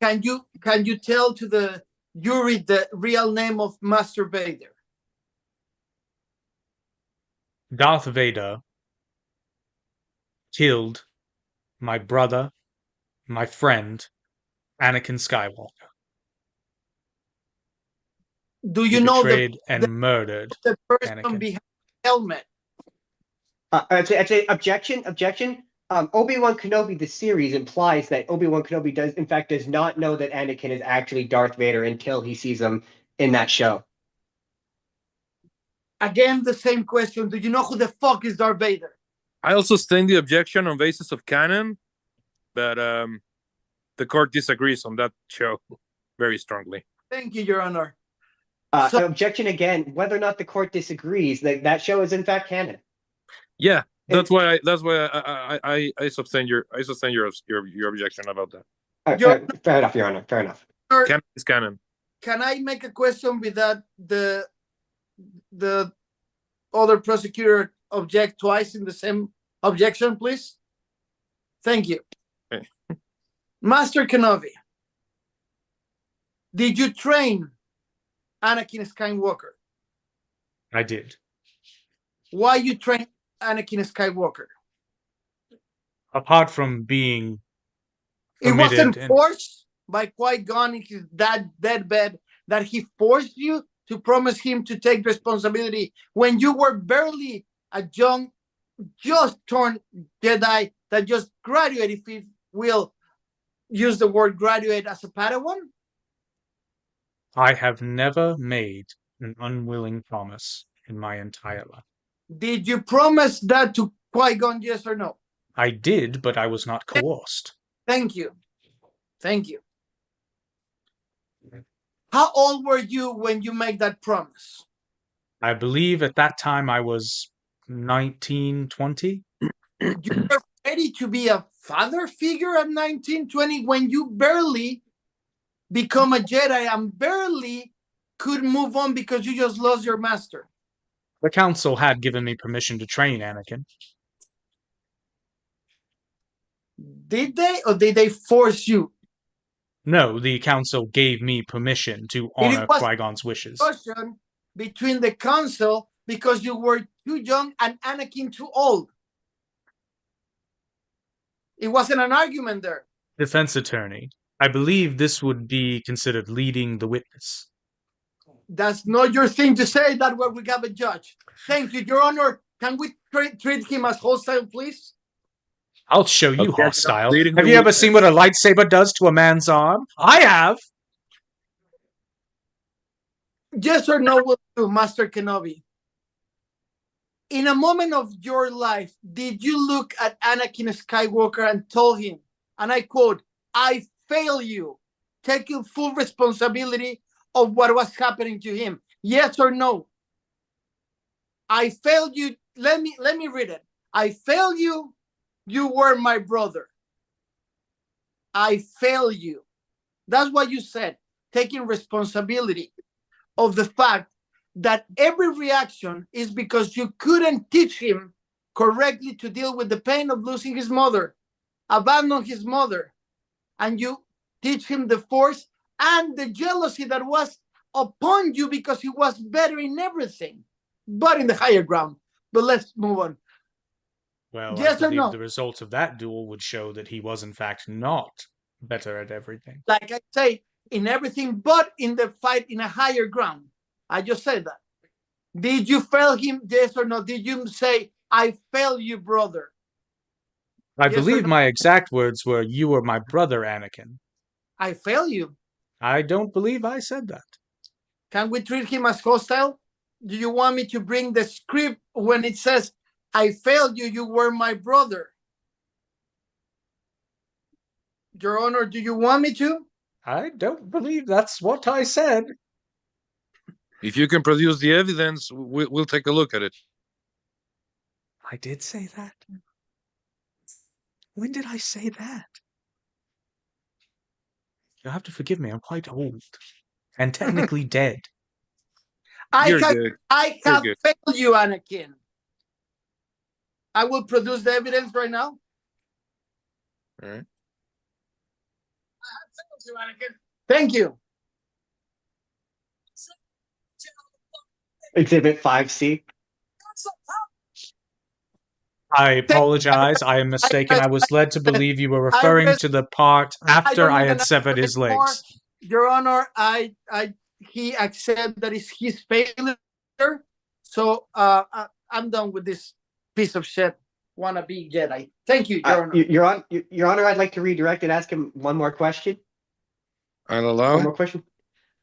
Can you tell to the jury the real name of Master Vader? Darth Vader killed my brother, my friend, Anakin Skywalker. Do you He know betrayed and murdered the person Anakin. behind the helmet? I'd say objection. Obi-Wan Kenobi, the series, implies that Obi-Wan Kenobi does not know that Anakin is actually Darth Vader until he sees him in that show. Again, the same question. Do you know who the fuck is Darth Vader? I also stand the objection on basis of canon, but the court disagrees on that show very strongly. Thank you, Your Honor. Objection again. Whether or not the court disagrees, that show is in fact canon. Yeah, that's why I sustain your objection about that. Fair enough, Your Honor. Fair enough. Canon is canon. Can I make a question without the other prosecutor object twice in the same objection, please? Thank you. Okay. Master Kenobi, did you train Anakin Skywalker? I did. Why you train Anakin Skywalker? Apart from being It wasn't and- forced by Qui-Gon in his deathbed that he forced you to promise him to take responsibility when you were barely a young, just turned Jedi that just graduated, if we will use the word graduate as a Padawan? I have never made an unwilling promise in my entire life. Did you promise that to Qui-Gon, yes or no? I did, but I was not coerced. Thank you. Thank you. How old were you when you made that promise? I believe at that time I was 19, 20. You were ready to be a father figure at 19, 20 when you barely become a Jedi and barely could move on because you just lost your master. The council had given me permission to train Anakin. Did they, or did they force you? No, the council gave me permission to honor Qui-Gon's wishes. Discussion between the council because you were too young and Anakin too old. It wasn't an argument there. Defense attorney, I believe this would be considered leading the witness. That's not your thing to say. That's where we have a judge. Thank you, Your Honor. Can we treat him as hostile, please? I'll show you Okay, hostile. leading Have the you ever witness. seen what a lightsaber does to a man's arm? I have. Yes or no will do, Master Kenobi. In a moment of your life, did you look at Anakin Skywalker and told him, and I quote, "I fail you," taking full responsibility of what was happening to him? Yes or no? I failed you. Let me read it. I failed you. You were my brother. I fail you. That's what you said, taking responsibility of the fact that every reaction is because you couldn't teach him correctly to deal with the pain of losing his mother, abandon his mother, and you teach him the force and the jealousy that was upon you because he was better in everything, but in the higher ground. But let's move on. Well, Yes I or believe no? the results of that duel would show that he was in fact not better at everything. Like I say, in everything but in the fight in a higher ground. I just said that. Did you fail him? Yes or no? Did you say, I fail you, brother? I Yes or believe no? my exact words were, "You are my brother, Anakin." I fail you. I don't believe I said that. Can we treat him as hostile? Do you want me to bring the script when it says, I failed you, you were my brother? Your Honor, do you want me to? I don't believe that's what I said. If you can produce the evidence, we'll take a look at it. I did say that. When did I say that? You'll have to forgive me, I'm quite old. And technically dead. You're good. I You're have good. failed you, Anakin. I will produce the evidence right now. All right. Thank you. Exhibit 5C. I apologize. I am mistaken. I was led to believe you were referring to the part after I had severed his legs. Your Honor, he accepts that it's his failure. So I'm done with this piece of shit wannabe Jedi. Thank you, Your Honor. Your Honor, I'd like to redirect and ask him one more question. I'll allow One it. more question.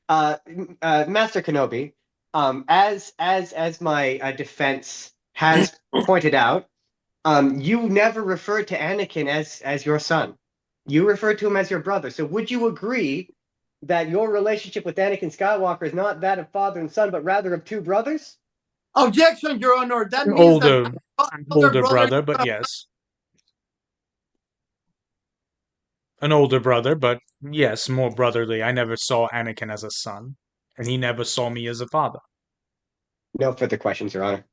Master Kenobi, as my defense has pointed out, you never referred to Anakin as your son. You referred to him as your brother. So would you agree that your relationship with Anakin Skywalker is not that of father and son, but rather of two brothers? Objection, Your Honor. That means that older brother, but yes. An older brother, but yes, more brotherly. I never saw Anakin as a son, and he never saw me as a father. No further questions, Your Honor.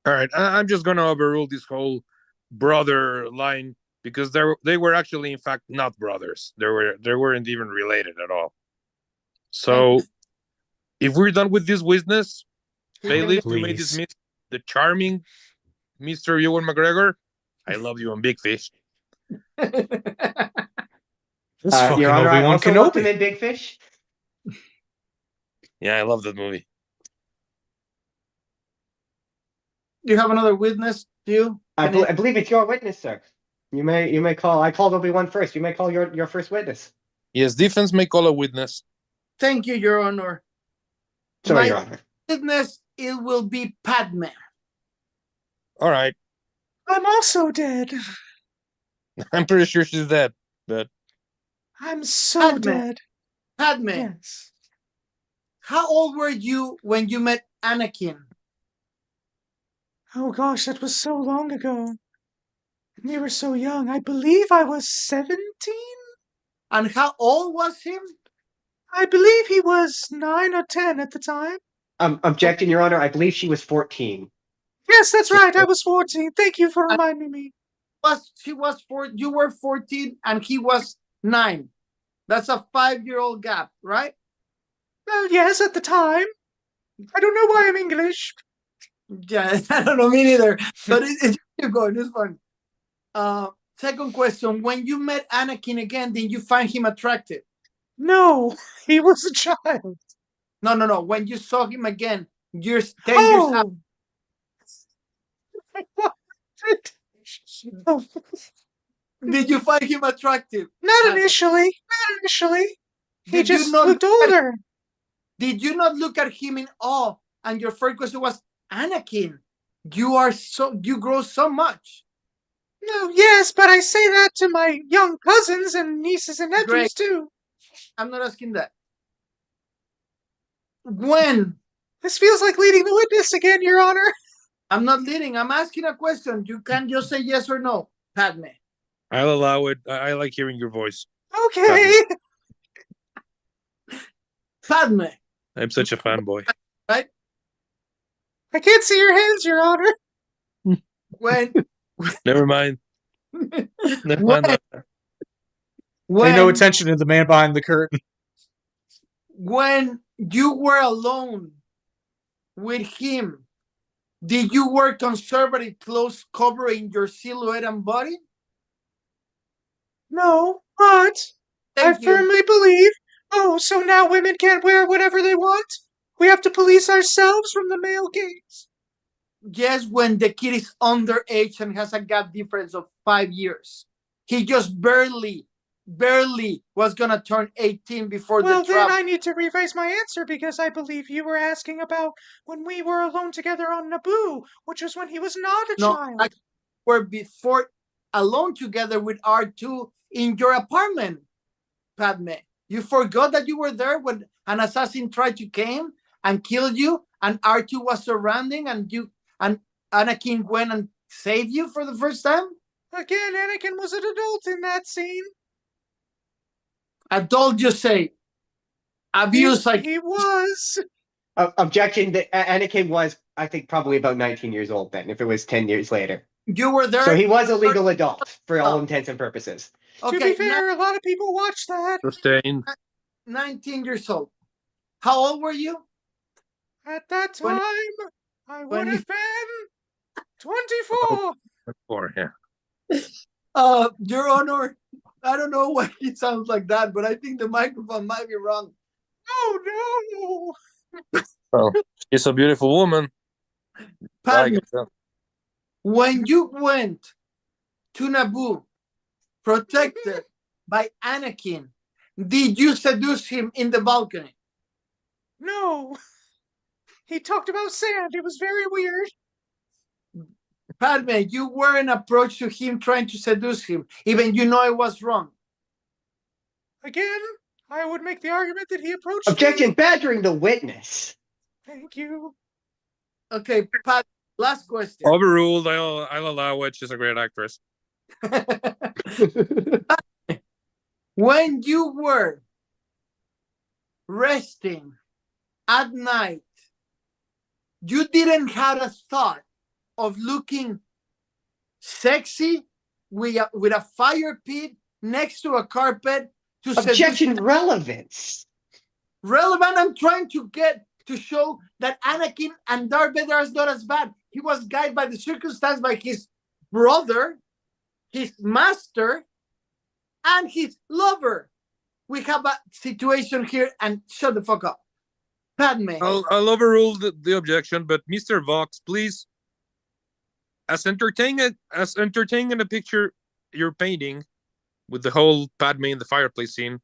All right, I'm just going to overrule this whole brother line because they were actually, in fact, not brothers. They weren't even related at all. So, if we're done with this witness, bailiff, you may dismiss the charming Mr. Ewan McGregor. I love you on Big Fish. Your Honor, I also loved him in Big Fish. Yeah, I love that movie. Do you have another witness? Do you? I believe it's your witness, sir. You may call. I called Obi-Wan first. You may call your first witness. Yes, defense may call a witness. Thank you, Your Honor. Sorry, Your Honor. Witness, it will be Padme. All right. I'm also dead. I'm pretty sure she's dead, but I'm so dead. Padme. Yes. How old were you when you met Anakin? Oh gosh, that was so long ago. We were so young. I believe I was 17? And how old was him? I believe he was 9 or 10 at the time. Objection, Your Honor. I believe she was 14. Yes, that's right. I was 14. Thank you for reminding me. You were 14 and he was 9. That's a 5-year-old gap, right? Well, yes, at the time. I don't know why I'm English. Yeah, I don't know, me neither. But it's going. It's fun. Second question: when you met Anakin again, did you find him attractive? No, he was a child. No. When you saw him again, 10 years after. Did you find him attractive? Not initially. Not initially. He just looked older. Did you not look at him in awe? And your first question was, Anakin, you grow so much. No, yes, but I say that to my young cousins and nieces and nephews too. I'm not asking that. When? This feels like leading the witness again, Your Honor. I'm not leading. I'm asking a question. You can't just say yes or no, Padme. I'll allow it. I like hearing your voice. Okay. Padme. I'm such a fanboy. Right? I can't see your hands, Your Honor. when Never mind. Never when, mind. Pay when no attention to the man behind the curtain. when you were alone with him, did you wear conservative clothes covering your silhouette and body? No, but I Thank you. firmly believe. Oh, so now women can't wear whatever they want? We have to police ourselves from the male gaze. Yes, when the kid is underage and has a gap difference of 5 years. He just barely was gonna turn 18 before Well, the then travel. I need to rephrase my answer because I believe you were asking about when we were alone together on Naboo, which was when he was not a No, child. were before alone together with R2 in your apartment, Padme. You forgot that you were there when an assassin tried to came and kill you, and R2 was surrounding, and Anakin went and saved you for the first time. Again, Anakin was an adult in that scene. Adult, you say. Abuse like He was. Objection. That Anakin was, I think, probably about 19 years old then, if it was 10 years later. you were there. So he was a legal adult for all intents and purposes. To be fair, a lot of people watched that. Sustained. 19 years old. How old were you? At that When- time, I would when have been 24. Or, yeah. Your Honor, I don't know why it sounds like that, but I think the microphone might be wrong. Oh no! Well, she's a beautiful woman. I Padme, guess so. when you went to Naboo, protected by Anakin, did you seduce him in the balcony? No! He talked about sand. It was very weird. Padme, you were an approach to him trying to seduce him, even you know it was wrong. Again, I would make the argument that he approached me. Objection. Badgering the witness. Thank you. Okay, Padme, last question. Overruled. I'll allow it. She's a great actress. When you were resting at night, you didn't have a thought of looking sexy with a fire pit next to a carpet to Objection. Relevance. relevant. I'm trying to show that Anakin and Darth Vader is not as bad. He was guided by the circumstance by his brother, his master, and his lover. We have a situation here, and shut the fuck up. Padme. I'll overrule the objection, but Mr. Vox, please, as entertaining a picture you're painting with the whole Padme in the fireplace scene,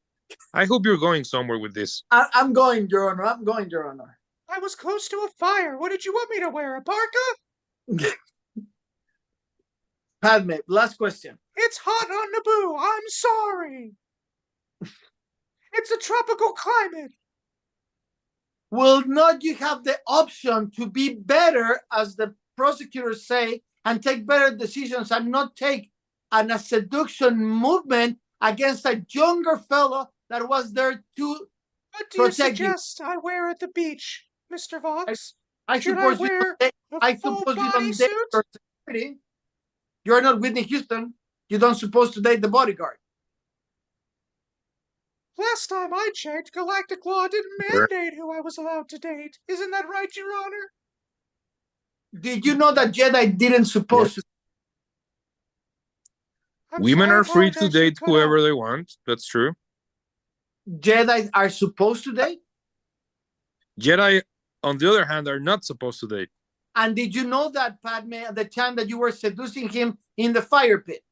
I hope you're going somewhere with this. I'm going, Your Honor. I'm going, Your Honor. I was close to a fire. What did you want me to wear? A parka? Padme, last question. It's hot on Naboo. I'm sorry. It's a tropical climate. Will not you have the option to be better, as the prosecutors say, and take better decisions and not take a seduction movement against a younger fellow that was there to What do you protect you? suggest I wear at the beach, Mr. Vox? I Should suppose I wear a full you don't date bodysuit? your security. You're not Whitney Houston. You don't supposed to date the bodyguard. Last time I checked, galactic law didn't mandate who I was allowed to date. Isn't that right, Your Honor? Did you know that Jedi didn't supposed to? Women I are free to apologize, you date cut whoever out. they want. That's true. Jedi are supposed to date? Jedi, on the other hand, are not supposed to date. And did you know that, Padme, at the time that you were seducing him in the fire pit?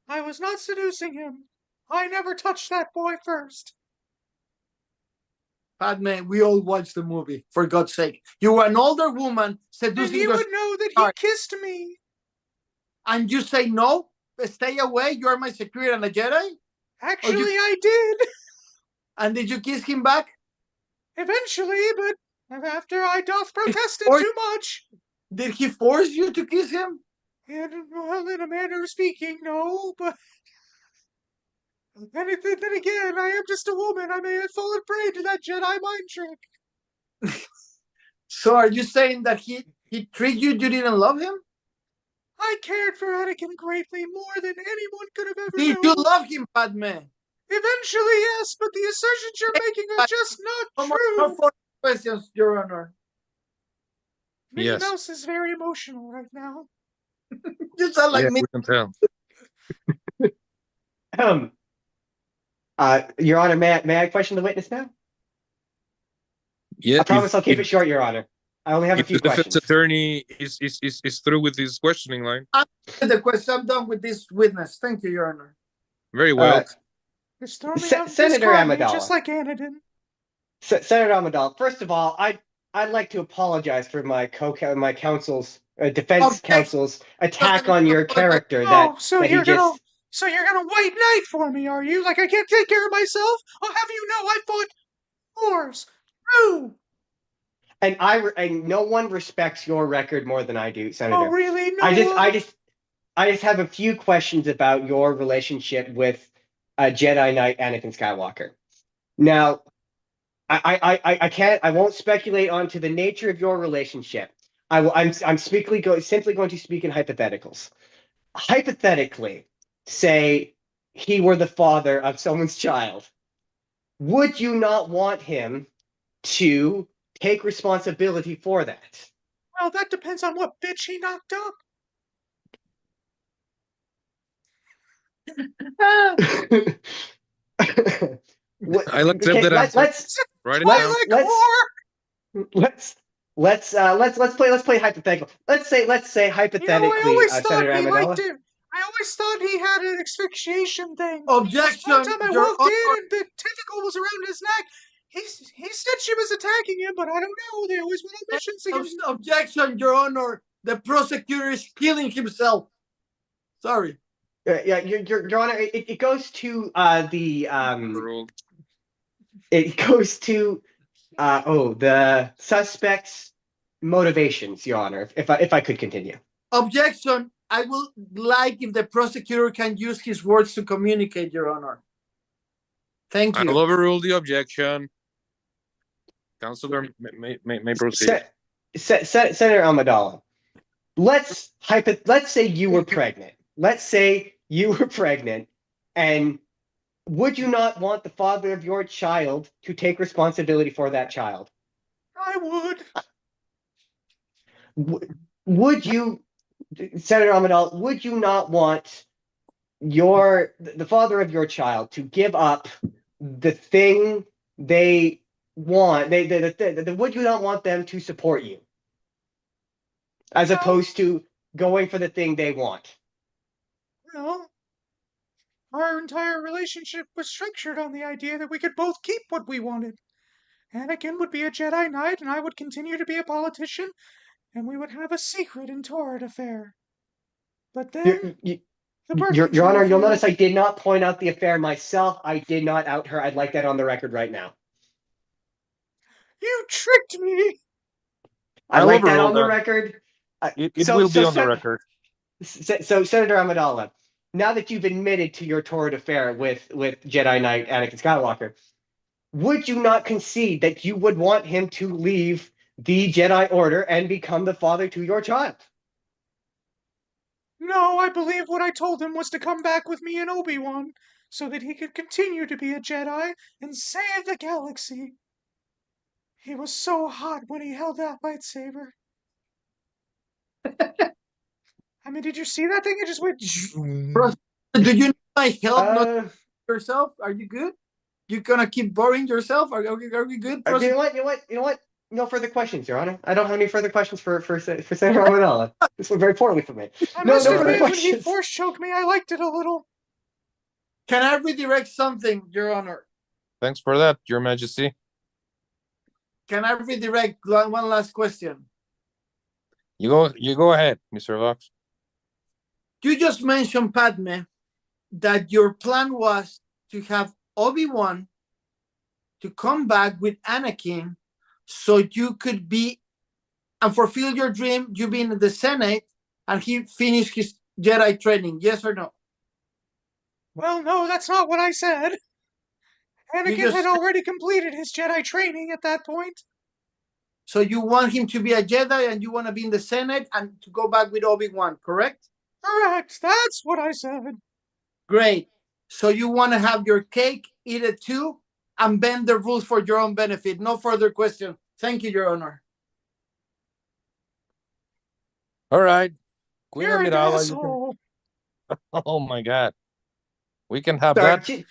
I was not seducing him. I never touched that boy first. Padme, we all watched the movie, for God's sake. You were an older woman And seducing you your would know that he Sorry. kissed me. and you say no, stay away, you're my security and a Jedi? Actually, I did. And did you kiss him back? Eventually, but after I doth protested Or- too much. Did he force you to kiss him? Well, in a manner of speaking, no, but then again, I am just a woman. I may have fallen prey to that Jedi mind trick. So are you saying that he tricked you, you didn't love him? I cared for Anakin greatly, more than anyone could have ever Did known. you love him, Padme? Eventually, yes, but the assertions you're making are just not No true. further questions, Your Honor. Minnie Yes. Mouse is very emotional right now. You sound like Yeah, me. we can tell. Your Honor, may I question the witness now? Yeah, I promise I'll keep it short, Your Honor. I only have a if few the defense questions. attorney is through with his questioning line. The question, I'm done with this witness. Thank you, Your Honor. Very well. Just throw me Se- out and Senator discard me, Amidala. just like Anakin. Senator Amidala, first of all, I'd like to apologize for my counsel's defense Objection. counsel's attack on your character. Oh, so that he you're just gonna white knight for me, are you? Like I can't take care of myself? I'll have you know I fought wars. True. and no one respects your record more than I do, Senator. Oh, really? No. I just have a few questions about your relationship with Jedi Knight Anakin Skywalker. Now, I won't speculate onto the nature of your relationship. I'm simply going to speak in hypotheticals. Hypothetically, say he were the father of someone's child. Would you not want him to take responsibility for that? Well, that depends on what bitch he knocked up. I'll accept that answer. Write it down. Let's play hypothetical. Let's say hypothetically, I always thought Senator he liked Amidala. it. I always thought he had an asphyxiation thing. Objection. One time I Your walked in Honor. and the tentacle was around his neck. He said she was attacking him, but I don't know. They always went on missions against. Objection, Your Honor. The prosecutor is killing himself. Sorry. Yeah, Your Honor, it goes to the Ruled. it goes to the suspect's motivations, Your Honor. If I could continue. Objection. I would like if the prosecutor can use his words to communicate, Your Honor. Thank you. I'll overrule the objection. Counselor may proceed. Senator Amidala, let's say you were pregnant. Let's say you were pregnant, and would you not want the father of your child to take responsibility for that child? I would. Would you, Senator Amidala, would you not want the father of your child to give up the thing they want? Would you not want them to support you, as opposed to going for the thing they want? Well, our entire relationship was structured on the idea that we could both keep what we wanted. Anakin would be a Jedi Knight, and I would continue to be a politician, and we would have a secret and torrid affair. But then, Your Honor, you'll notice I did not point out the affair myself. I did not out her. I'd like that on the record right now. You tricked me. I'd like that on the record. It will be on the record. So, Senator Amidala, now that you've admitted to your torrid affair with Jedi Knight Anakin Skywalker, would you not concede that you would want him to leave the Jedi Order and become the father to your child? No, I believe what I told him was to come back with me and Obi-Wan, so that he could continue to be a Jedi and save the galaxy. He was so hot when he held that lightsaber. I mean, did you see that thing? It just went. Do you need my help? Not yourself? Are you good? You gonna keep boring yourself? Are we good? You know what? No further questions, Your Honor. I don't have any further questions for Senator Amidala. This went very poorly for me. I No must further admit, when he questions. force choked me, I liked it a little. Can I redirect something, Your Honor? Thanks for that, Your Majesty. Can I redirect one last question? You go ahead, Mr. Vox. You just mentioned, Padme, that your plan was to have Obi-Wan to come back with Anakin so you could be and fulfill your dream, you being in the Senate, and he finished his Jedi training. Yes or no? Well, no, that's not what I said. Anakin had already completed his Jedi training at that point. So you want him to be a Jedi and you want to be in the Senate and to go back with Obi-Wan, correct? Correct. That's what I said. Great. So you want to have your cake, eat it too, and bend the rules for your own benefit. No further question. Thank you, Your Honor. All right. Queen You're an Amidala, you asshole. can... Oh my God. We can have Sorry, that.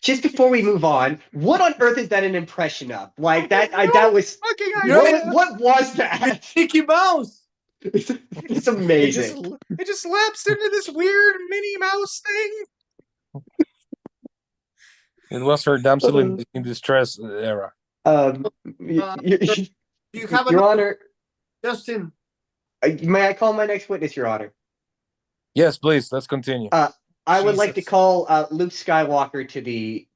just before we move on, what on earth is that an impression of? Like that was Fucking idea. what was that? Mickey Mouse. It's It amazing. just lapsed into this weird Minnie Mouse thing. It was her damsel in distress era. Do you have Your another, Honor, Justin? may I call my next witness, Your Honor? Yes, please. Let's continue. I would like to Jesus. call Luke Skywalker to the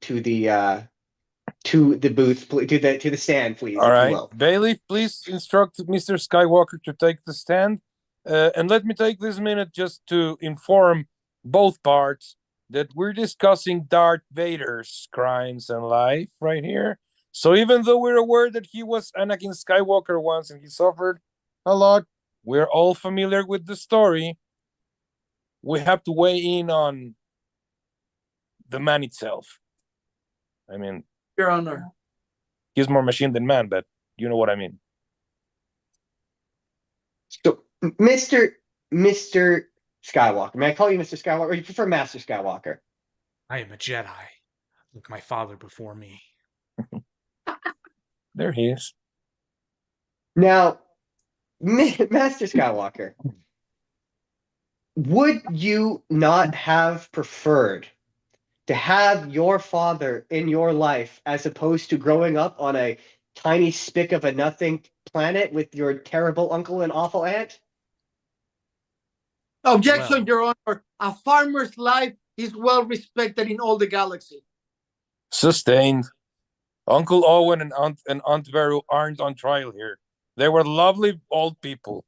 booth, to the stand, please, All if you right. will. Bailey, please instruct Mr. Skywalker to take the stand. And let me take this minute just to inform both parts that we're discussing Darth Vader's crimes and life right here. So even though we're aware that he was Anakin Skywalker once and he suffered a lot, we're all familiar with the story. We have to weigh in on the man itself. I mean, Your Honor. he's more machine than man, but you know what I mean. So, Mr. Skywalker, may I call you Mr. Skywalker, or you prefer Master Skywalker? I am a Jedi, like my father before me. There he is. Now, Master Skywalker, would you not have preferred to have your father in your life as opposed to growing up on a tiny spick of a nothing planet with your terrible uncle and awful aunt? Objection, Well. Your Honor. A farmer's life is well respected in all the galaxy. Sustained. Uncle Owen and Aunt Vero aren't on trial here. They were lovely old people.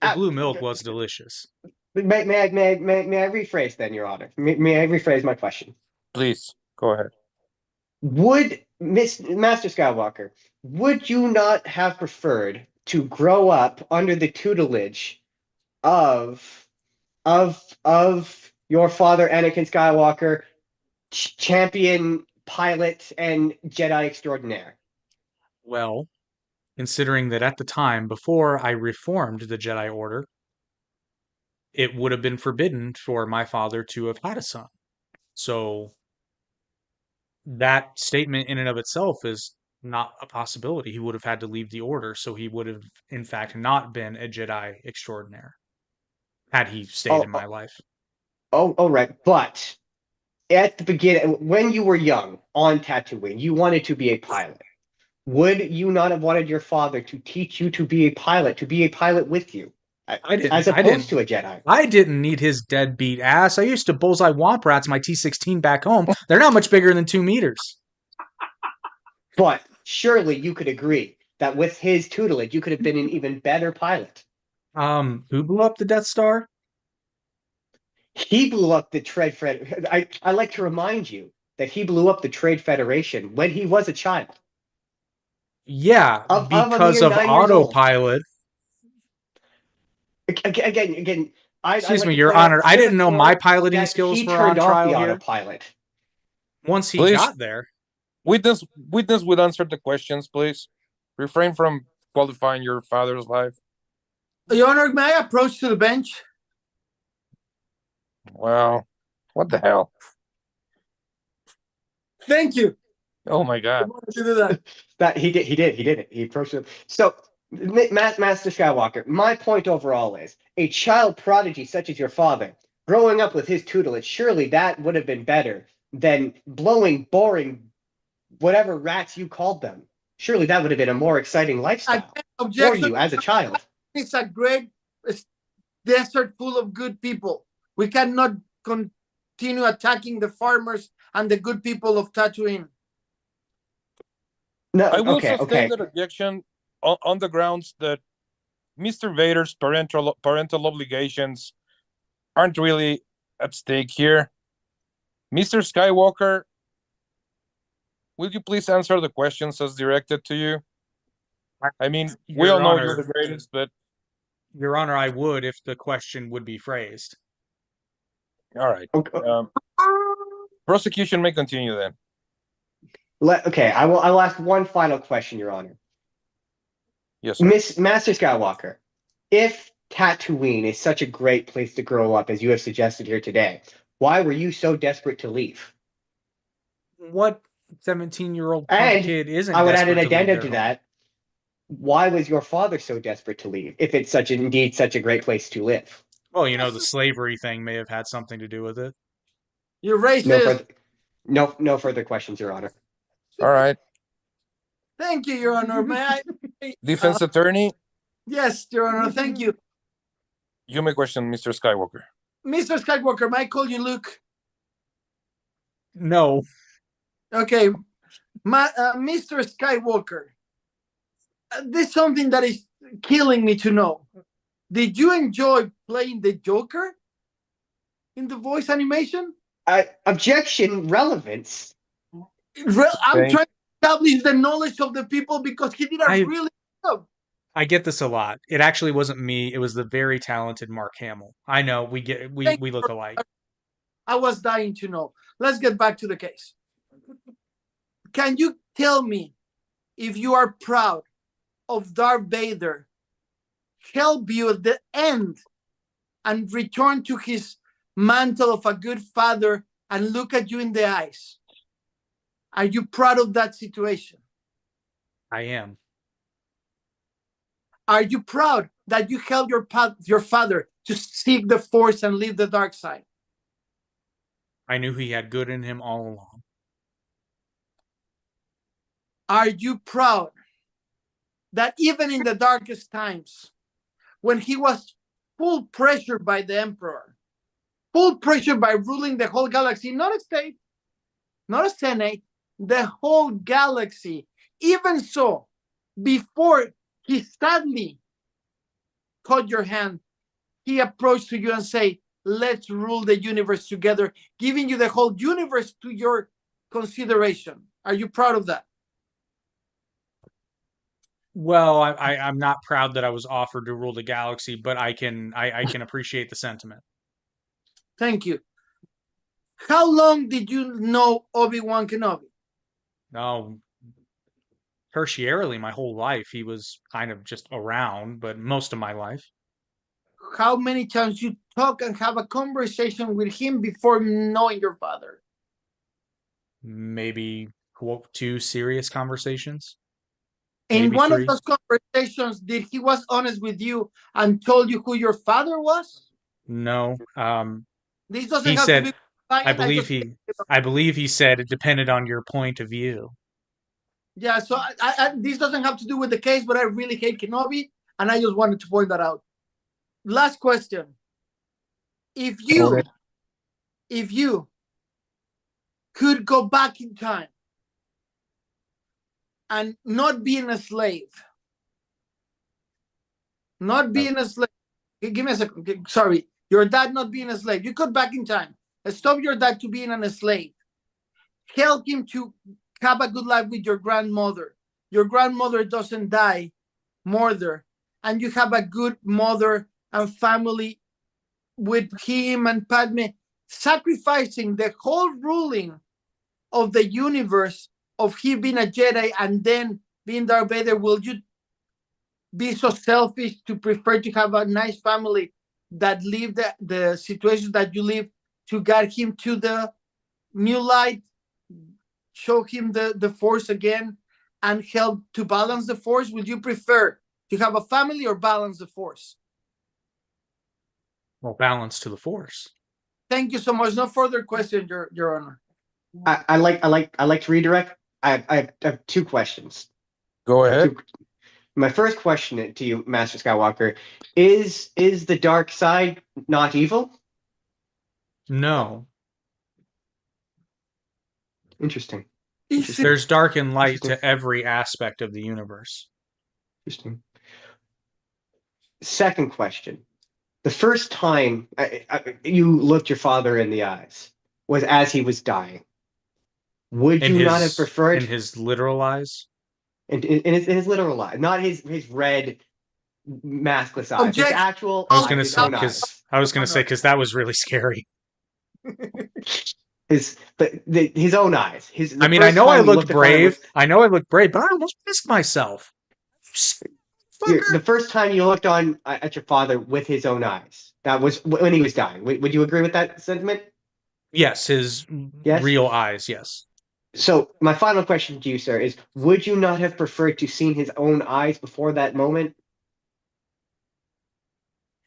The blue milk was delicious. May I rephrase then, Your Honor? May I rephrase my question? Please, go ahead. Would Master Skywalker, would you not have preferred to grow up under the tutelage of your father, Anakin Skywalker, champion pilot and Jedi extraordinaire? Well, considering that at the time, before I reformed the Jedi Order, it would have been forbidden for my father to have had a son. So that statement in and of itself is not a possibility. He would have had to leave the order, so he would have, in fact, not been a Jedi extraordinaire had he stayed in my life. Oh, right. But at the beginning, when you were young on Tatooine, you wanted to be a pilot. Would you not have wanted your father to teach you to be a pilot with you? I didn't. As opposed to a Jedi. I didn't need his deadbeat ass. I used to bullseye womp rats my T-16 back home. They're not much bigger than 2 meters. But surely you could agree that with his tutelage, you could have been an even better pilot. Who blew up the Death Star? He blew up the Trade Federation. I like to remind you that he blew up the Trade Federation when he was a child. Yeah, because of autopilot. Again. Excuse me, Your Honor. I didn't know my piloting skills were on trial here. Autopilot. Once he Please. got there. Witness would answer the questions, please. Refrain from qualifying your father's life. Your Honor, may I approach to the bench? Wow. What the hell? Thank you. Oh my God. To do that. That he did it. He approached it. So, Master Skywalker, my point overall is a child prodigy such as your father, growing up with his tutelage, surely that would have been better than blowing, boring, whatever rats you called them. Surely that would have been a more exciting lifestyle for you as a child. It's a great desert full of good people. We cannot continue attacking the farmers and the good people of Tatooine. No, I will okay. sustain that objection on the grounds that Mr. Vader's parental obligations aren't really at stake here. Mr. Skywalker, will you please answer the questions as directed to you? I mean, we all know you're the greatest, but Your Honor, I would if the question would be phrased. All right. Okay. Prosecution may continue then. Okay, I'll ask one final question, Your Honor. Yes, sir. Master Skywalker, if Tatooine is such a great place to grow up as you have suggested here today, why were you so desperate to leave? What 17-year-old And kid isn't I would add an desperate to leave addendum their to home? that. Why was your father so desperate to leave if it's indeed such a great place to live? Well, the slavery thing may have had something to do with it. You're No racist. further, no further questions, Your Honor. All right. Thank you, Your Honor. May I? Defense attorney, Yes, Your Honor. Thank you. you may question Mr. Skywalker. Mr. Skywalker, may I call you Luke? No. Okay. Mr. Skywalker, this is something that is killing me to know. Did you enjoy playing the Joker in the voice animation? Objection, relevance. I'm trying to establish the knowledge of the people because he did a really good job. I get this a lot. It actually wasn't me. It was the very talented Mark Hamill. I know we look alike. I was dying to know. Let's get back to the case. Can you tell me if you are proud of Darth Vader help you at the end and return to his mantle of a good father and look at you in the eyes? Are you proud of that situation? I am. Are you proud that you helped your father to seek the Force and leave the dark side? I knew he had good in him all along. Are you proud that even in the darkest times, when he was full pressure by the Emperor, full pressure by ruling the whole galaxy, not a state, not a senate, the whole galaxy, even so, before he sadly caught your hand, he approached to you and said, let's rule the universe together, giving you the whole universe to your consideration. Are you proud of that? Well, I'm not proud that I was offered to rule the galaxy, but I can appreciate the sentiment. Thank you. How long did you know Obi-Wan Kenobi? No, tertiarily, my whole life. He was kind of just around, but most of my life. How many times you talk and have a conversation with him before knowing your father? Maybe 2 serious conversations. In Maybe one 3. of those conversations, did he was honest with you and told you who your father was? No. This doesn't He have said, to be. I believe he said it depended on your point of view. Yeah, so this doesn't have to do with the case, but I really hate Kenobi, and I just wanted to point that out. Last question. If you could go back in time and not being a slave, give me a second. Sorry, your dad not being a slave. You could back in time. Stop your dad to being a slave. Help him to have a good life with your grandmother. Your grandmother doesn't die, murder, and you have a good mother and family with him and Padme, sacrificing the whole ruling of the universe of he being a Jedi and then being Darth Vader. Will you be so selfish to prefer to have a nice family that live the situations that you live to guide him to the new light, show him the Force again, and help to balance the Force? Would you prefer to have a family or balance the Force? Well, balance to the Force. Thank you so much. No further questions, Your Honor. I like to redirect. I have 2 questions. Go ahead. My first question to you, Master Skywalker, is the dark side not evil? No. Interesting. There's dark and light to every aspect of the universe. Interesting. Second question. The first time you looked your father in the eyes was as he was dying. Would you not have preferred in his literal eyes? In his literal eyes, not his red maskless eyes. His Objection. actual I was eyes, gonna his say own eyes. because that was really scary. His own eyes. I mean, I know I looked brave. I know I looked brave, but I almost pissed myself. The first time you looked on at your father with his own eyes, that was when he was dying. Would you agree with that sentiment? Yes, his real eyes. Yes. So my final question to you, sir, is: would you not have preferred to seen his own eyes before that moment?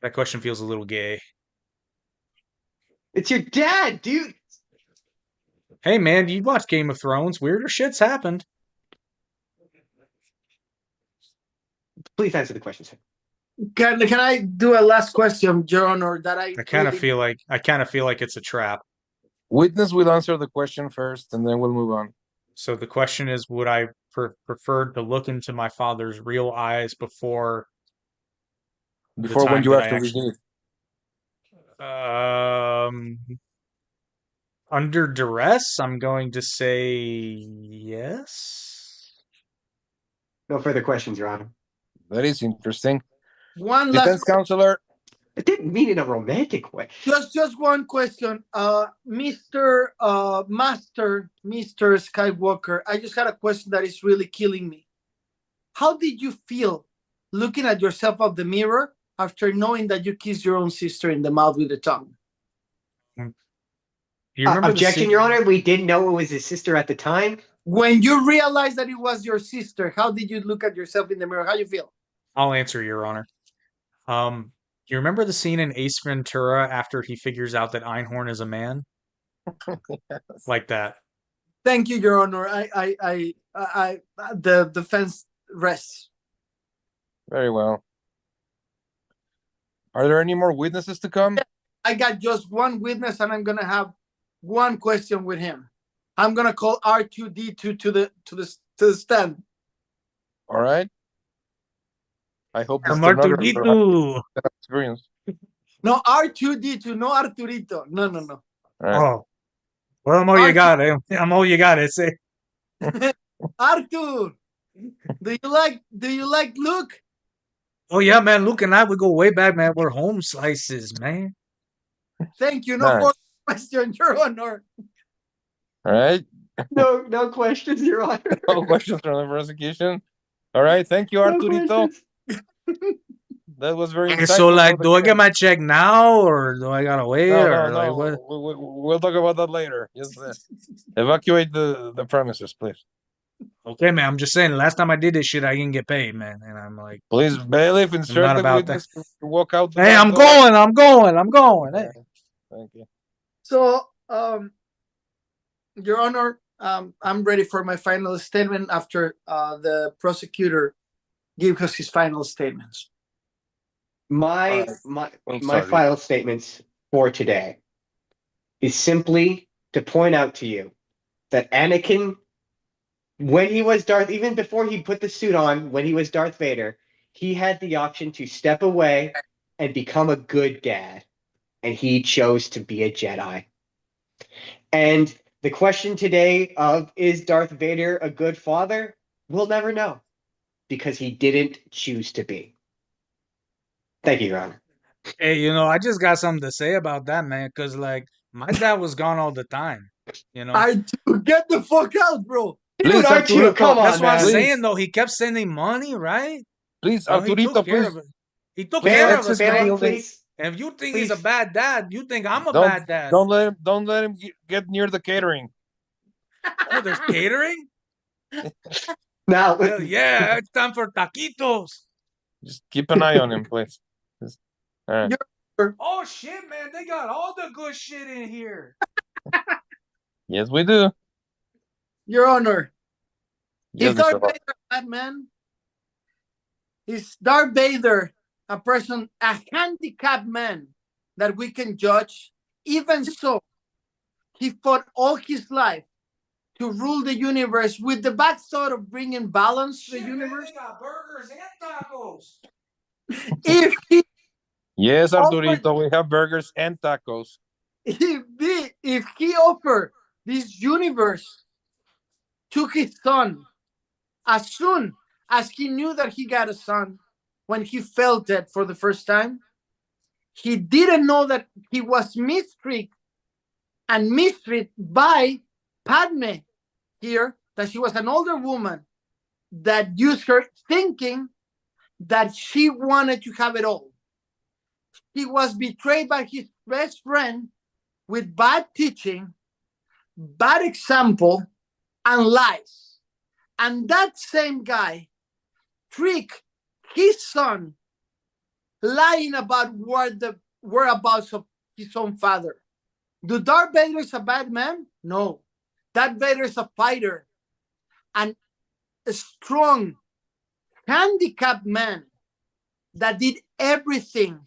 That question feels a little gay. It's your dad, dude. Hey, man, you watch Game of Thrones? Weirder shit's happened. Please answer the question, sir. Can I do a last question, Your Honor? That I kind of feel like it's a trap. Witness will answer the question first, and then we'll move on. So the question is, would I prefer to look into my father's real eyes before when you have to redeem? Under duress, I'm going to say yes. No further questions, Your Honor. That is interesting. One Defense last counselor. I didn't mean it in a romantic way. just one question. Mr. Master, Mr. Skywalker, I just had a question that is really killing me. How did you feel looking at yourself out the mirror after knowing that you kissed your own sister in the mouth with the tongue? You remember objection, Your Honor. We didn't know it was his sister at the time. When you realized that it was your sister, how did you look at yourself in the mirror? How you feel? I'll answer, Your Honor. You remember the scene in Ace Ventura after he figures out that Einhorn is a man? Yes. Like that. Thank you, Your Honor. The defense rests. Very well. Are there any more witnesses to come? I got just one witness, and I'm gonna have one question with him. I'm gonna call R2D2 to the stand. All right. I hope this Arturito. experience. No, R2D2, no Arturito. No. All right. Oh, well, I'm all you got. I'm all you got. It's Artur, do you like Luke? Oh yeah, man. Luke and I, we go way back, man. We're home slices, man. Thank you. No Nice. more question, Your Honor. All right. No questions, Your Honor. No questions from the prosecution. All right. Thank you, Arturito. That was very insightful. So, like, do I get my check now, or do I gotta wait? No. Like, what? We'll talk about that later. Just evacuate the premises, please. Okay, man. I'm just saying. Last time I did this shit, I didn't get paid, man. And I'm like, Please, bailiff, instruct the about witness to walk out. hey, I'm going. Hey. Thank you. So, Your Honor, I'm ready for my final statement after the prosecutor gives us his final statements. My final statements for today is simply to point out to you that Anakin, when he was even before he put the suit on, when he was Darth Vader, he had the option to step away and become a good dad, and he chose to be a Jedi. And the question today of, is Darth Vader a good father? We'll never know, because he didn't choose to be. Thank you, Your Honor. Hey, I just got something to say about that, man. Because, like, my dad was gone all the time. R2, get the fuck out, bro. Please, Dude, R2, come on, That's what I'm man. saying, though. He kept sending money, right? Please, So Arturito, please. He took care of us, man. Please. And if you think Please. he's a bad dad, you think I'm a bad dad. Don't let him get near the catering. Oh, there's catering? Now, Hell yeah, it's time for taquitos. Just keep an eye on him, please. All right. Oh, shit, man. They got all the good shit in here. Yes, we do. Your Honor, Yes, is Darth Mr. Vader a bad man? Is Darth Vader a handicapped man that we can judge? Even so, he fought all his life to rule the universe with the back thought of bringing balance to the universe. Man, they got burgers and tacos. Yes, Arturito, we have burgers and tacos. If he offered this universe to his son, as soon as he knew that he got a son, when he felt it for the first time, he didn't know that he was mistreated by Padme here, that she was an older woman that used her thinking that she wanted to have it all. He was betrayed by his best friend with bad teaching, bad example, and lies. And that same guy tricked his son, lying about what the whereabouts of his own father. Do Darth Vader is a bad man? No. Darth Vader is a fighter and a strong, handicapped man that did everything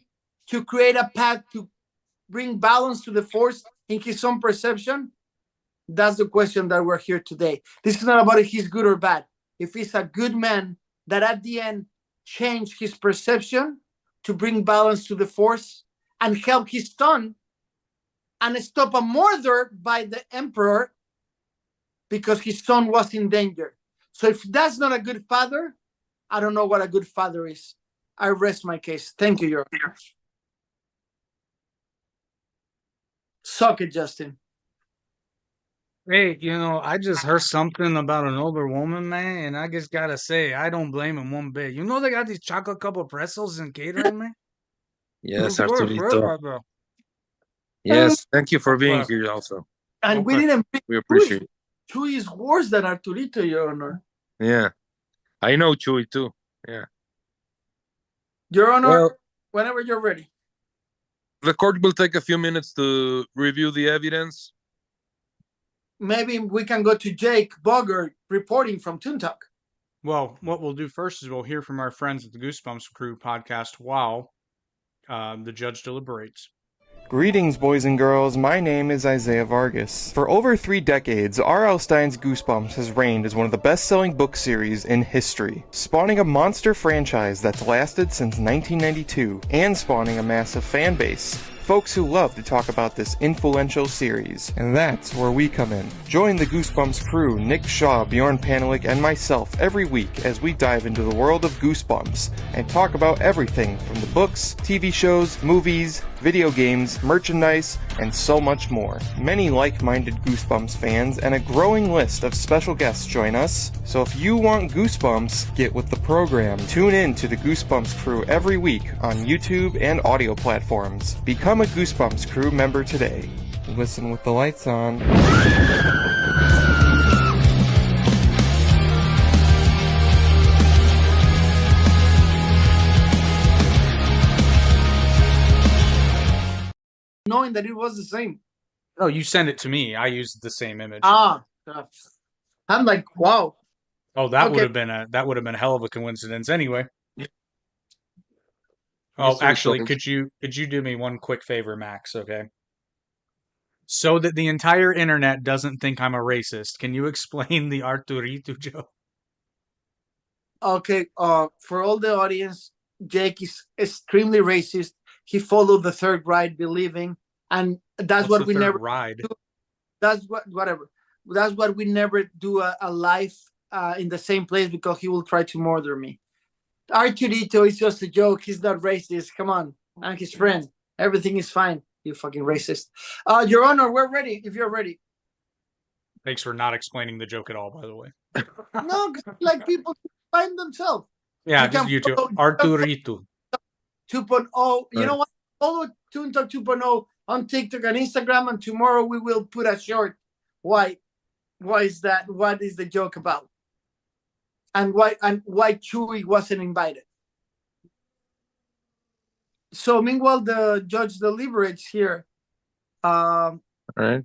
to create a path to bring balance to the Force in his own perception. That's the question that we're here today. This is not about if he's good or bad. If he's a good man that at the end changed his perception to bring balance to the Force and help his son and stop a murder by the Emperor because his son was in danger. So if that's not a good father, I don't know what a good father is. I rest my case. Thank you, Your Honor. Suck it, Justin. Hey, I just heard something about an older woman, man, and I just gotta say, I don't blame him one bit. They got these chocolate couple pretzels in catering, man? Yes, Of course, Arturito. bro. Yes, thank you for being Well, here also. And we Okay. didn't pick We appreciate it. Chewy is worse than Arturito, Your Honor. Yeah. I know Chewy too. Yeah. Your Honor, Well, whenever you're ready. the court will take a few minutes to review the evidence. Maybe we can go to Jake Boger reporting from Toontalk. Well, what we'll do first is we'll hear from our friends at the Goosebumps Crew podcast while the judge deliberates. Greetings, boys and girls. My name is Isaiah Vargas. For over 3 decades, R.L. Stine's Goosebumps has reigned as one of the best-selling book series in history, spawning a monster franchise that's lasted since 1992 and spawning a massive fan base. Folks who love to talk about this influential series, and that's where we come in. Join the Goosebumps crew, Nick Shaw, Bjorn Panelik, and myself every week as we dive into the world of Goosebumps and talk about everything from the books, TV shows, movies, video games, merchandise, and so much more. Many like-minded Goosebumps fans and a growing list of special guests join us, so if you want Goosebumps, get with the program. Tune in to the Goosebumps crew every week on YouTube and audio platforms. Become a Goosebumps crew member today. Listen with the lights on. Knowing that it was the same. Oh, you sent it to me. I used the same image. I'm like, wow. Oh, that Okay. would have been a hell of a coincidence anyway. Oh, Mr. actually, Schultz. could you do me one quick favor, Max, okay? So that the entire internet doesn't think I'm a racist, can you explain the Arturito joke? Okay, for all the audience, Jake is extremely racist. He followed the Third Reich believing, and that's What's what the we third never ride? do. That's whatever. That's what we never do a live in the same place because he will try to murder me. Arturito is just a joke. He's not racist. Come on, I'm his friend. Everything is fine. You fucking racist. Your Honor, we're ready. If you're ready. Thanks for not explaining the joke at all, by the way. No, 'cause like people find themselves. Yeah, You just can YouTube. follow- Arturito. 2.0. You Right. know what? Follow Toontalk 2.0 on TikTok and Instagram, and tomorrow we will put a short. Why is that? What is the joke about? And why Chewie wasn't invited? So meanwhile, the judge deliberates here. All right.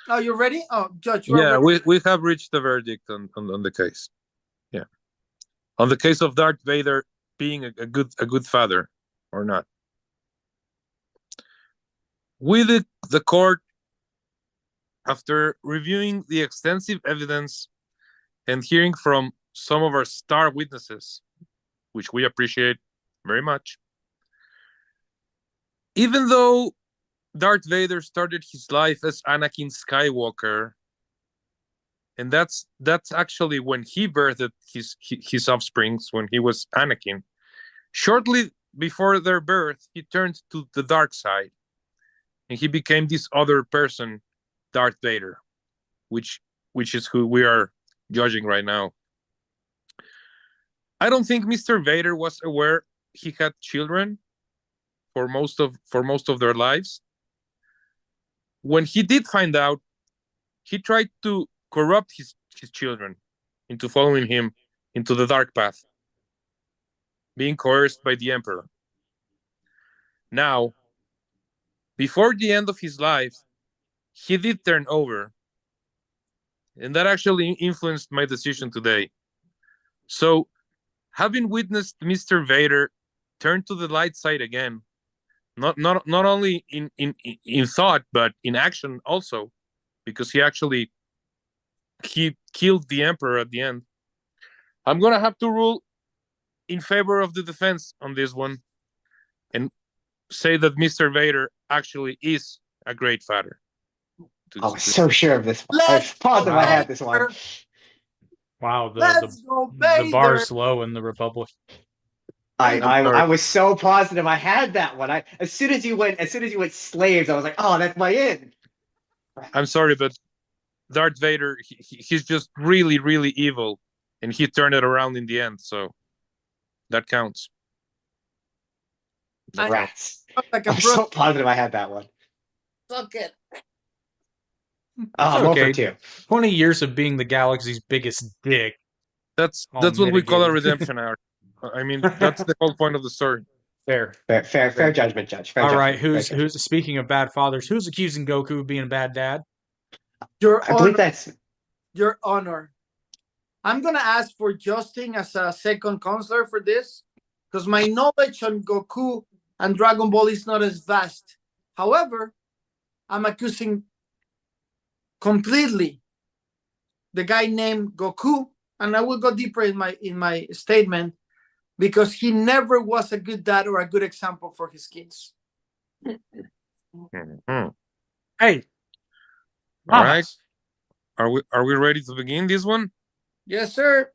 Oh, you ready? Oh, Judge, you are Yeah, ready. we have reached a verdict on the case. Yeah. On the case of Darth Vader being a good father or not. With the court, after reviewing the extensive evidence and hearing from some of our star witnesses, which we appreciate very much, even though Darth Vader started his life as Anakin Skywalker, and that's actually when he birthed his offsprings, when he was Anakin. Shortly before their birth, he turned to the dark side, and he became this other person, Darth Vader, which is who we are judging right now. I don't think Mr. Vader was aware he had children for most of their lives. When he did find out, he tried to corrupt his children into following him into the dark path, being coerced by the Emperor. Now, before the end of his life, he did turn over, and that actually influenced my decision today. So, having witnessed Mr. Vader turn to the light side again, not only in thought but in action also, because he killed the Emperor at the end, I'm gonna have to rule in favor of the defense on this one and say that Mr. Vader actually is a great father. I was so sure of this one. I was positive I had this one. Wow, Let's go, the Vader. bar's low in the Republic. I was so positive I had that one. As soon as you went slaves, I was like, oh, that's my in. I'm sorry, but Darth Vader, he's just really, really evil, and he turned it around in the end, so that counts. Rats. Like I'm so positive I had that one. Suck it. I'm okay. over 2. 20 years of being the galaxy's biggest dick. That's All what we call a mitigated. redemption arc. I mean, that's the whole point of the story. Fair. Fair judgment, Judge. Fair All judgment. right, Fair judgment. who's speaking of bad fathers? Who's accusing Goku of being a bad dad? Your I Honor. believe that's Your Honor. I'm gonna ask for Justin as a second counselor for this, because my knowledge on Goku and Dragon Ball is not as vast. However, I'm accusing completely the guy named Goku, and I will go deeper in my statement, because he never was a good dad or a good example for his kids. Mm-hmm. Hey, all right. Are we ready to begin this one? Yes, sir.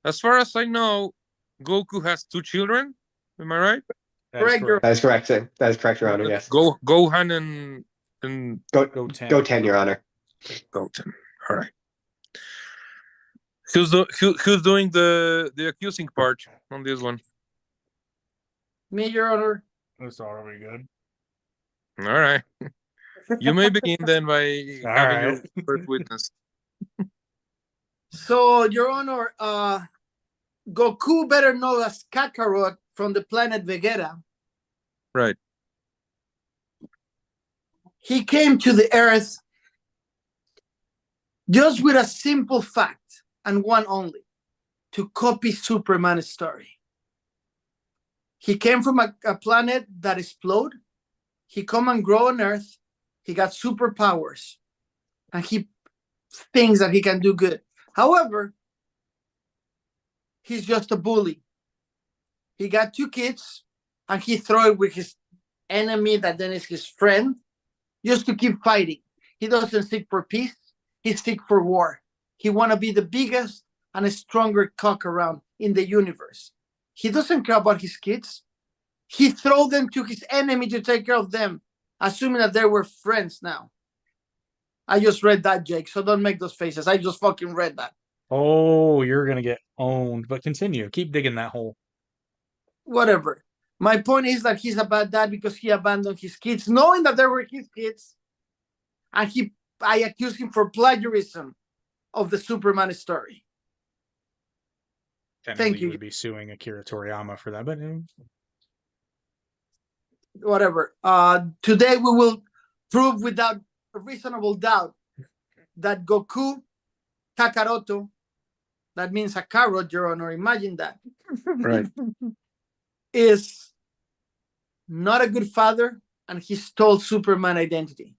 As far as I know, Goku has 2 children. Am I right? That is correct, sir. That is correct, Your Honor. Yes. Gohan and Goten, Your Honor. Goten. All right. Who's doing the accusing part on this one? Me, Your Honor. That's already good. All right. You may begin then by having your first witness. So, Your Honor, Goku, better known as Kakarot from the planet Vegeta, Right. he came to the Earth just with a simple fact, and one only: to copy Superman's story. He came from a planet that exploded. He come and grow on Earth. He got superpowers, and he thinks that he can do good. However, he's just a bully. He got 2 kids, and he throw it with his enemy that then is his friend, just to keep fighting. He doesn't seek for peace. He seek for war. He want to be the biggest and stronger cock around in the universe. He doesn't care about his kids. He throw them to his enemy to take care of them, assuming that they were friends now. I just read that, Jake, so don't make those faces. I just fucking read that. Oh, you're going to get owned. But continue. Keep digging that hole. Whatever. My point is that he's a bad dad because he abandoned his kids, knowing that they were his kids. And I accuse him for plagiarism of the Superman story. Thank you. Would be suing Akira Toriyama for that, but whatever. Today we will prove without a reasonable doubt that Goku Kakaroto, that means a carrot, Your Honor, imagine that. Right. Is not a good father, and he stole Superman identity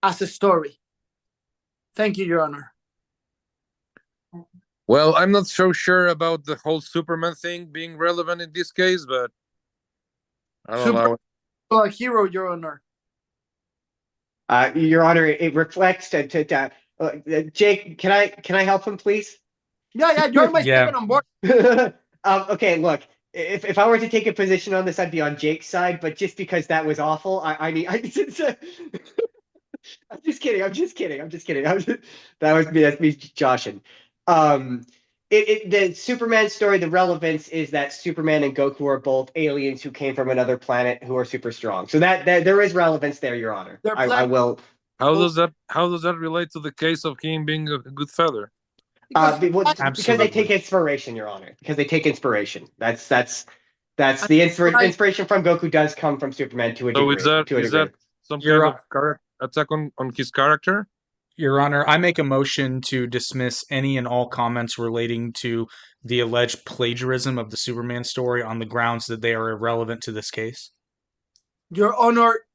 as a story. Thank you, Your Honor. Well, I'm not so sure about the whole Superman thing being relevant in this case, but I'll allow it. A hero, Your Honor. Your Honor, it reflects to Jake. Can I help him, please? Yeah, you're my second on board. Okay, look. If I were to take a position on this, I'd be on Jake's side. But just because that was awful, I mean, I'm just kidding. I'm just kidding. That was me. That's me joshing. Um, the Superman story. The relevance is that Superman and Goku are both aliens who came from another planet who are super strong. So that there is relevance there, Your Honor. They're I will. How does that relate to the case of him being a good father? because Because they Absolutely. take inspiration, Your Honor. Because they take inspiration. That's And the right. inspiration from Goku does come from Superman to a So degree. is that some Your kind of attack on his character? Your Honor, I make a motion to dismiss any and all comments relating to the alleged plagiarism of the Superman story on the grounds that they are irrelevant to this case. Your Honor,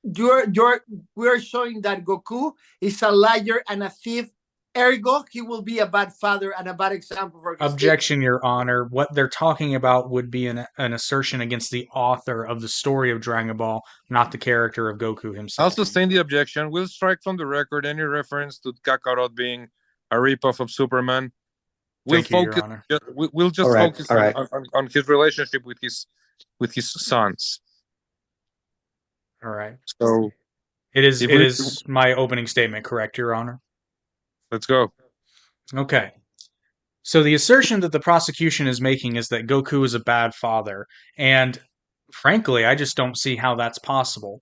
we're showing that Goku is a liar and a thief. Ergo, he will be a bad father and a bad example for his kids. Objection, Your Honor. What they're talking about would be an assertion against the author of the story of Dragon Ball, not the character of Goku I'll himself. sustain the objection. We'll strike from the record any reference to Kakarot being a ripoff of Superman. We'll Thank you, Your focus. Honor. We'll just All right, focus all right. on his relationship with his sons. All right. So It if we- is my opening statement, correct, Your Honor? let's go. Okay. So the assertion that the prosecution is making is that Goku is a bad father, and frankly, I just don't see how that's possible.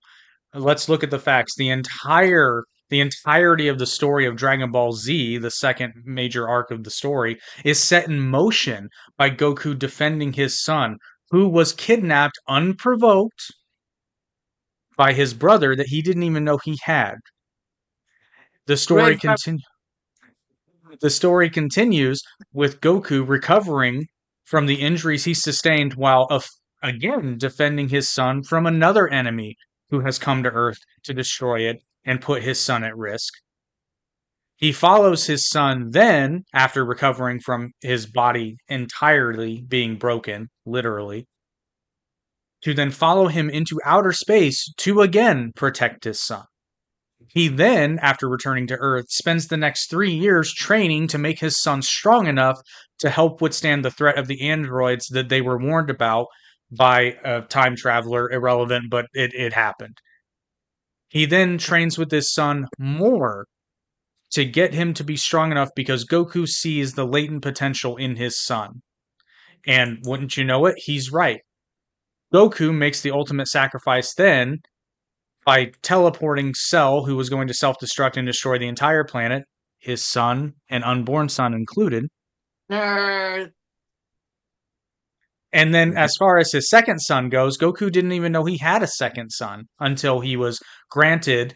Let's look at the facts. The entirety of the story of Dragon Ball Z, the second major arc of the story, is set in motion by Goku defending his son, who was kidnapped unprovoked by his brother that he didn't even know he had. The story continues with Goku recovering from the injuries he sustained while again defending his son from another enemy who has come to Earth to destroy it and put his son at risk. He follows his son then, after recovering from his body entirely being broken, literally, to then follow him into outer space to again protect his son. He then, after returning to Earth, spends the next 3 years training to make his son strong enough to help withstand the threat of the androids that they were warned about by a time traveler. Irrelevant, but it happened. He then trains with his son more to get him to be strong enough because Goku sees the latent potential in his son. And wouldn't you know it, he's right. Goku makes the ultimate sacrifice then by teleporting Cell, who was going to self-destruct and destroy the entire planet, his son and unborn son included. Nerd. And then as far as his second son goes, Goku didn't even know he had a second son until he was granted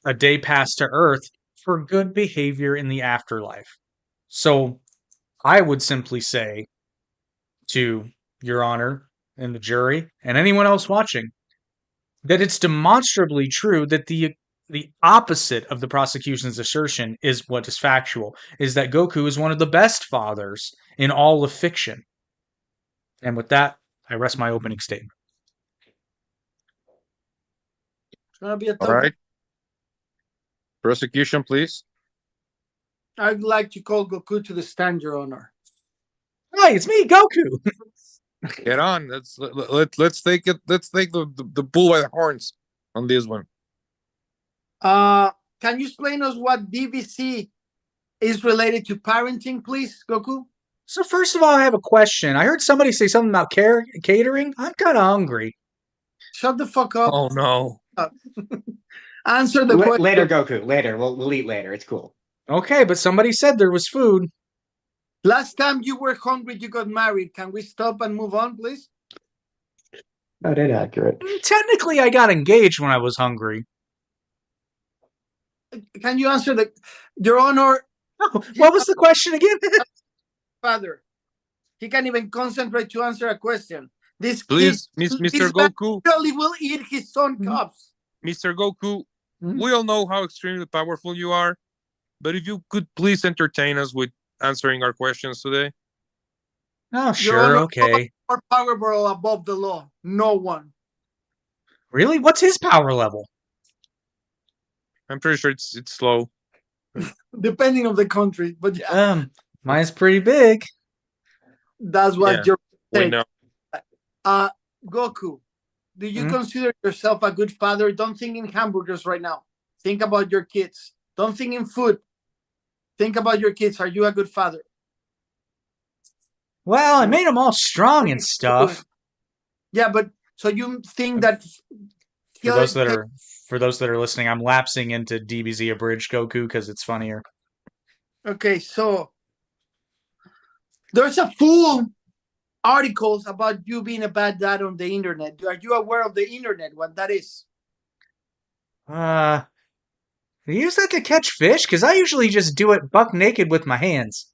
a day pass to Earth for good behavior in the afterlife. So I would simply say to Your Honor and the jury and anyone else watching that it's demonstrably true that the opposite of the prosecution's assertion is what is factual, is that Goku is one of the best fathers in all of fiction. And with that, I rest my opening statement. It's gonna be a All tough. right. Prosecution, please. I'd like to call Goku to the stand, Your Honor. Hi, it's me, Goku. Get on. Let's take it. Let's take the bull by the horns on this one. Can you explain us what DVC is related to parenting, please, Goku? So first of all, I have a question. I heard somebody say something about catering. I'm kind of hungry. Shut the fuck up. Oh no. Answer the question. Later, Goku. Later. We'll eat later. It's cool. Okay, but somebody said there was food. Last time you were hungry, you got married. Can we stop and move on, please? Not inaccurate. Technically, I got engaged when I was hungry. Can you answer Your Honor? Oh, what was the question again? Father, he can't even concentrate to answer a question. This Please, kid, Mr. Goku. Literally will eat his own cups. Mr. Goku, we all know how extremely powerful you are, but if you could please entertain us with answering our questions today. Oh, sure, okay. Or powerful above the law? No one. Really? What's his power level? I'm pretty sure it's slow. Depending on the country, but yeah. Mine's pretty big. That's what Yeah, you're we saying. know. Goku, do you Mhm. consider yourself a good father? Don't think in hamburgers right now. Think about your kids. Don't think in food. Think about your kids. Are you a good father? Well, I made them all strong and stuff. Yeah, but so you think that For those that are listening, I'm lapsing into DBZ abridged Goku because it's funnier. okay, so there's a full articles about you being a bad dad on the internet. Are you aware of the internet? What that is? Do you use that to catch fish? Because I usually just do it buck naked with my hands.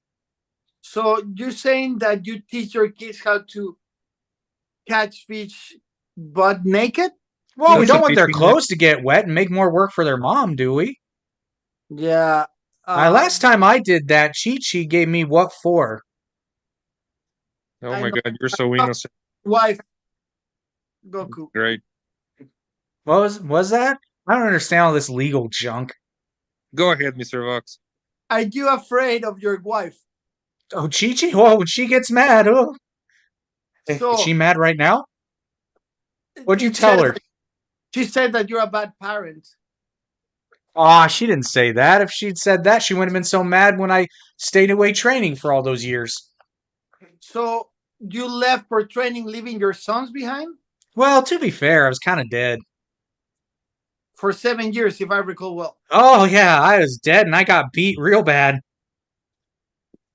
So you're saying that you teach your kids how to catch fish butt naked? Well, we That's don't want their teaching them. clothes to get wet and make more work for their mom, do we? Yeah. Last time I did that, Chi-Chi gave me what for? Oh I my know. God, you're so innocent. Wife, Goku. Great. What was that? I don't understand all this legal junk. Go ahead, Mr. Vox. Are you afraid of your wife? Oh, Chi-Chi? Oh, when she gets mad. Oh. Is So she mad right now? What'd you it tell says her? that- She said that you're a bad parent. Aw, she didn't say that. If she'd said that, she wouldn't have been so mad when I stayed away training for all those years. So you left for training, leaving your sons behind Well, to be fair, I was kind of dead. for 7 years, if I recall well. Oh, yeah, I was dead and I got beat real bad.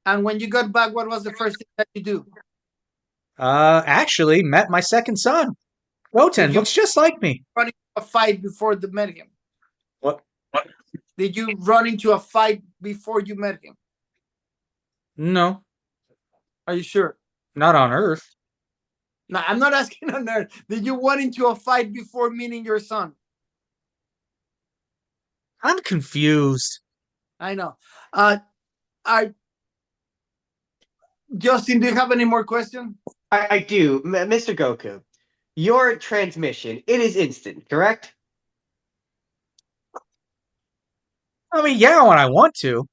And when you got back, what was the first thing that you do? Actually, met my second son. Goten Did you looks just like me. run into a fight before you met him? What? Did you run into a fight before you met him? No, Are you sure? not on Earth. No, I'm not asking on Earth. Did you run into a fight before meeting your son? I'm confused. I know. I Justin, do you have any more questions? I do, Mr. Goku. Your transmission, it is instant, correct? I mean, yeah, when I want to.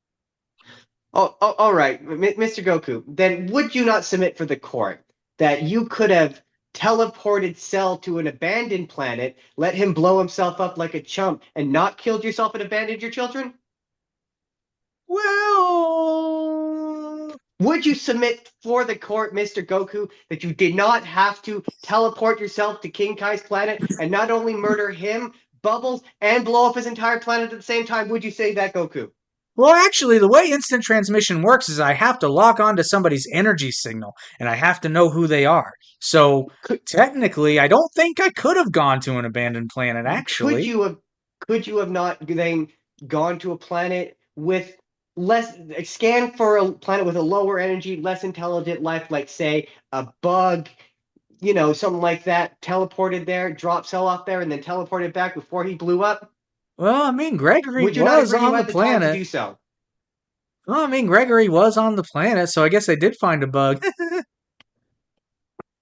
Oh, all right, Mr. Goku. Then would you not submit for the court that you could have teleported Cell to an abandoned planet, let him blow himself up like a chump, and not killed yourself and abandoned your children? Well, Would you submit for the court, Mr. Goku, that you did not have to teleport yourself to King Kai's planet and not only murder him, Bubbles, and blow up his entire planet at the same time? Would you say that, Goku? well, actually, the way instant transmission works is I have to lock onto somebody's energy signal, and I have to know who they are. So technically, I don't think I could have gone to an abandoned planet. Actually, Could you have not then gone to a planet with less scan for a planet with a lower energy, less intelligent life, like say a bug, something like that, teleported there, dropped Cell off there, and then teleported back before he blew up? well, I mean, Gregory Would you not was agree you on the had the time to planet. do so? Well, I mean, Gregory was on the planet, so I guess they did find a bug.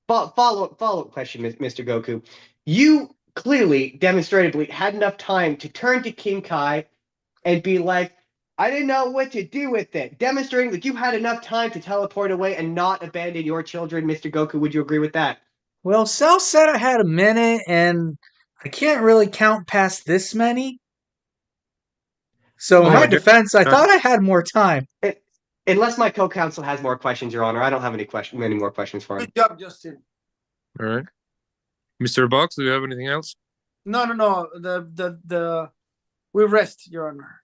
Follow-up question, Mr. Goku. You clearly, demonstratively, had enough time to turn to King Kai and be like, I didn't know what to do with it. Demonstrating that you had enough time to teleport away and not abandon your children, Mr. Goku. Would you agree with that? Well, Cell said I had a minute, and I can't really count past this many. So, in Oh, my dear. defense, I thought I had more time. Unless my co-counsel has more questions, Your Honor, I don't have any more questions for him. Good job, Justin. All right. Mr. Vox, do you have anything else? No. We rest, Your Honor.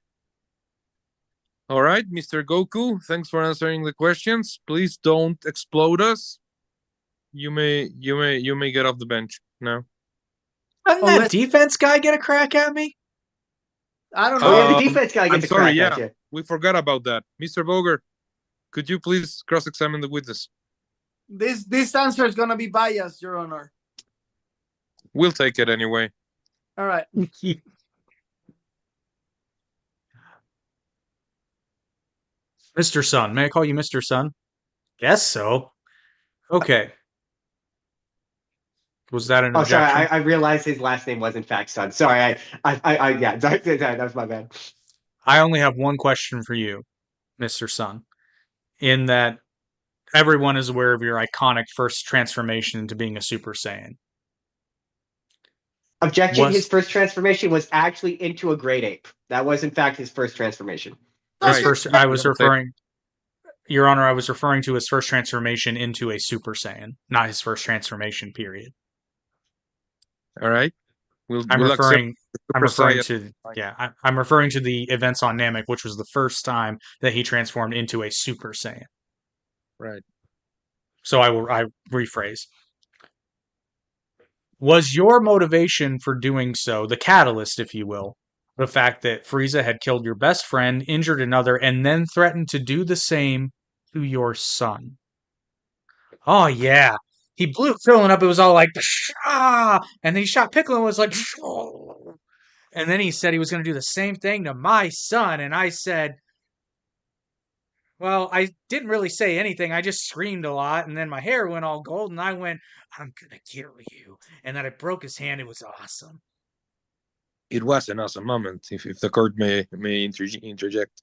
All right, Mr. Goku, thanks for answering the questions. Please don't explode us. You may get off the bench now. Doesn't that defense guy get a crack at me? I don't Oh, know. yeah, the defense guy gets a crack at you. We forgot about that. Mr. Boger, could you please cross-examine the witness? This answer is gonna be biased, Your Honor. We'll take it anyway. All right. Mr. Sun. May I call you Mr. Sun? Guess so. Okay. Was that an Oh, sorry, objection? I realized his last name was in fact Sun. Sorry, yeah, that was my bad. I only have one question for you, Mr. Sun. In that, everyone is aware of your iconic first transformation into being a Super Saiyan. Objection, his first transformation was actually into a great ape. That was, in fact, his first transformation. His first, I was referring, Your Honor, I was referring to his first transformation into a Super Saiyan, not his first transformation, period. All right. I'm referring to the events on Namek, which was the first time that he transformed into a Super Saiyan. Right. So I rephrase. Was your motivation for doing so, the catalyst, if you will, the fact that Frieza had killed your best friend, injured another, and then threatened to do the same to your son? Oh yeah. He blew Krillin up, it was all like, ah! And then he shot Piccolo and was like, oh. And then he said he was going to do the same thing to my son. And I said, well, I didn't really say anything. I just screamed a lot. And then my hair went all gold. And I went, I'm going to kill you. And then I broke his hand. It was awesome. It was an awesome moment, if the court may interject.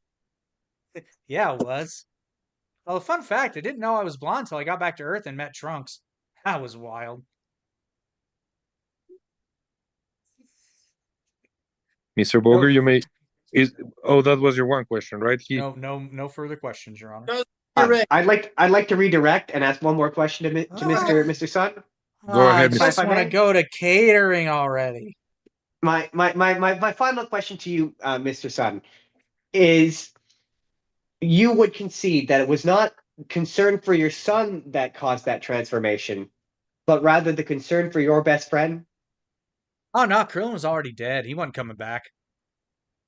Yeah, it was. Well, fun fact, I didn't know I was blonde until I got back to Earth and met Trunks. That was wild. Mr. Boger, you may... that was your one question, right? No further questions, Your Honor. I'd like to redirect and ask one more question to Mr. Sun. Go ahead. I just want to go to catering already. My final question to you, Mr. Sun, is you would concede that it was not concern for your son that caused that transformation, but rather the concern for your best friend? Oh no, Krillin was already dead. He wasn't coming back.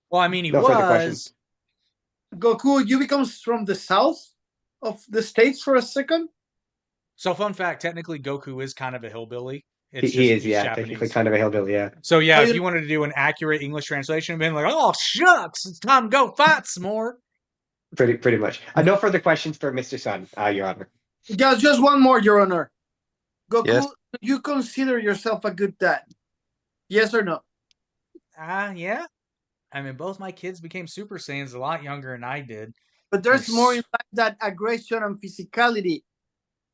Well, I mean, he No further questions. Goku, you become from the south of the states for a second? So, fun fact, technically Goku is kind of a hillbilly. He is, yeah, technically kind of a hillbilly, yeah. So, yeah, if you wanted to do an accurate English translation, it'd been like, oh, shucks, it's time to go fight some more. Pretty much. No further questions for Mr. Sun, Your Honor. Just one more, Your Honor. Goku, Yes. do you consider yourself a good dad? Yes or no? Yeah. I mean, both my kids became Super Saiyans a lot younger than I did. But there's more in life than aggression and physicality,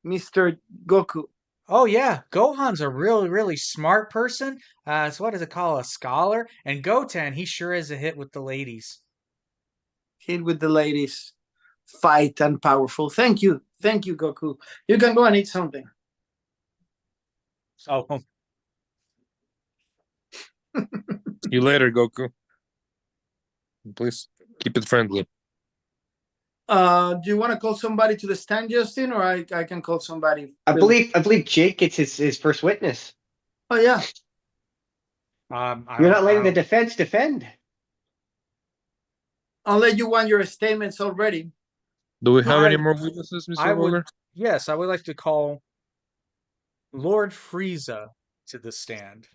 Mr. Goku. Oh, yeah. Gohan's a really, really smart person. So what does it call? A scholar? And Goten, he sure is a hit with the ladies. Hit with the ladies. Fight and powerful. Thank you. Thank you, Goku. You can go and eat something. Oh. See you later, Goku. Please keep it friendly. Do you want to call somebody to the stand, Justin, or I can call somebody? I believe Jake gets his first witness. Oh yeah. You're not letting the defense defend. Unless you want your statements already. Do we have any more witnesses, Mr. Boger? Yes, I would like to call Lord Frieza to the stand.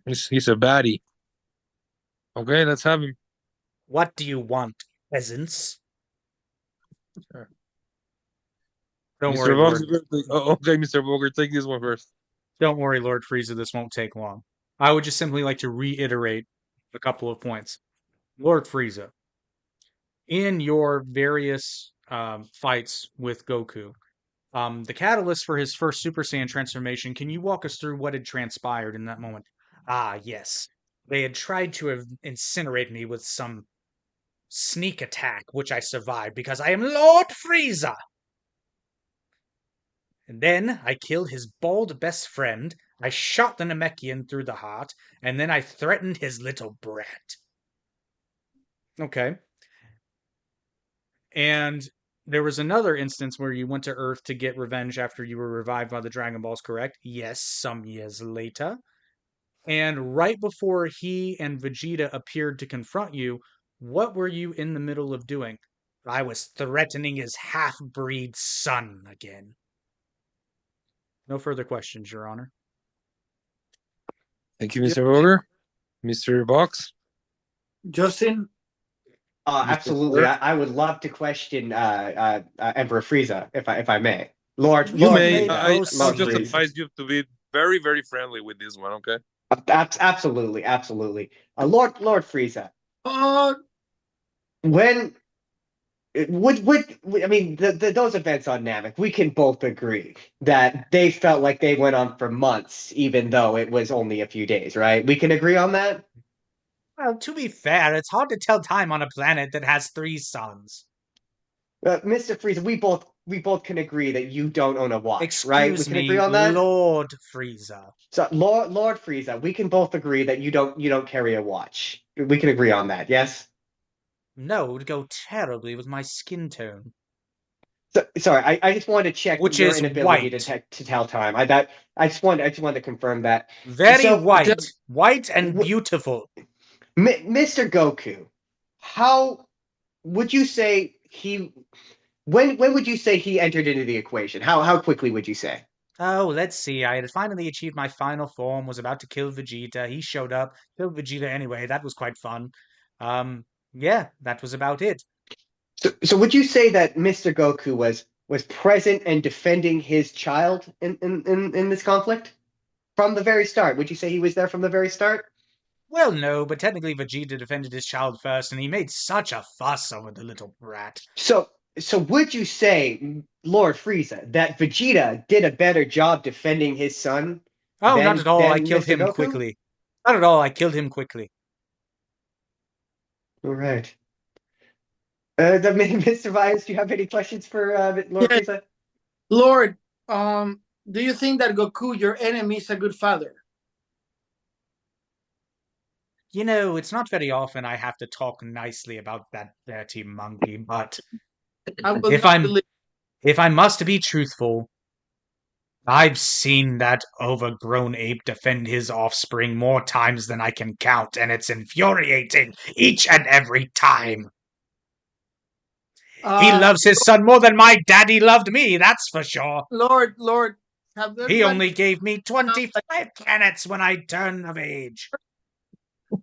He's a baddie. Okay, let's have him. What do you want, peasants? Sure. Don't Mr. worry, Lord. Okay, Mr. Boger, take this one first. Don't worry, Lord Frieza, this won't take long. I would just simply like to reiterate a couple of points. Lord Frieza, in your various fights with Goku, the catalyst for his first Super Saiyan transformation, can you walk us through what had transpired in that moment? Ah, yes. They had tried to incinerate me with some sneak attack, which I survived because I am Lord Frieza. And then I killed his bald best friend, I shot the Namekian through the heart, and then I threatened his little brat. Okay. And there was another instance where you went to Earth to get revenge after you were revived by the Dragon Balls, correct? Yes, some years later. And right before he and Vegeta appeared to confront you, what were you in the middle of doing? I was threatening his half-breed son again. No further questions, Your Honor. Thank you, Mr. Boger. Mr. Vox? Justin? Absolutely. I would love to question Emperor Frieza, if I may. Lord, You Lord may. Frieza. I'll Lord just Frieza. advise you to be very, very friendly with this one, okay? Absolutely. Lord Frieza. Oh, When I mean, those events on Namek, we can both agree that they felt like they went on for months, even though it was only a few days, right? We can agree on that? Well, to be fair, it's hard to tell time on a planet that has 3 suns. Mr. Frieza, we both can agree that you don't own a watch, right? We Excuse can agree me, on that? Lord Frieza. So Lord Frieza, we can both agree that you don't carry a watch. We can agree on that, yes? No, it would go terribly with my skin tone, So, sorry, I just wanted to check which your is inability white. to tell time. I just wanted to confirm that. Very So, white. White and w- beautiful. Mr. Goku, how would you say he when would you say he entered into the equation? How quickly would you say? Oh, let's see. I had finally achieved my final form, was about to kill Vegeta. He showed up, killed Vegeta anyway. That was quite fun. Yeah, that was about it. So would you say that Mr. Goku was present and defending his child in this conflict from the very start? Would you say he was there from the very start? Well, no, but technically Vegeta defended his child first, and he made such a fuss over the little brat. So would you say, Lord Frieza, that Vegeta did a better job defending his son Oh, not at all. I than killed Mr. him Goku? quickly. Not at all. I killed him quickly. All right. Mr. Vyas, do you have any questions for Lord Yeah, Frieza? Lord, do you think that Goku, your enemy, is a good father? You know, it's not very often I have to talk nicely about that dirty monkey, but I will if not I'm believe. if I must be truthful, I've seen that overgrown ape defend his offspring more times than I can count, and it's infuriating each and every time. He Uh, loves his son more than my daddy loved me, that's for sure. Lord, have there He been only gave me like 25 planets when I turned of age. You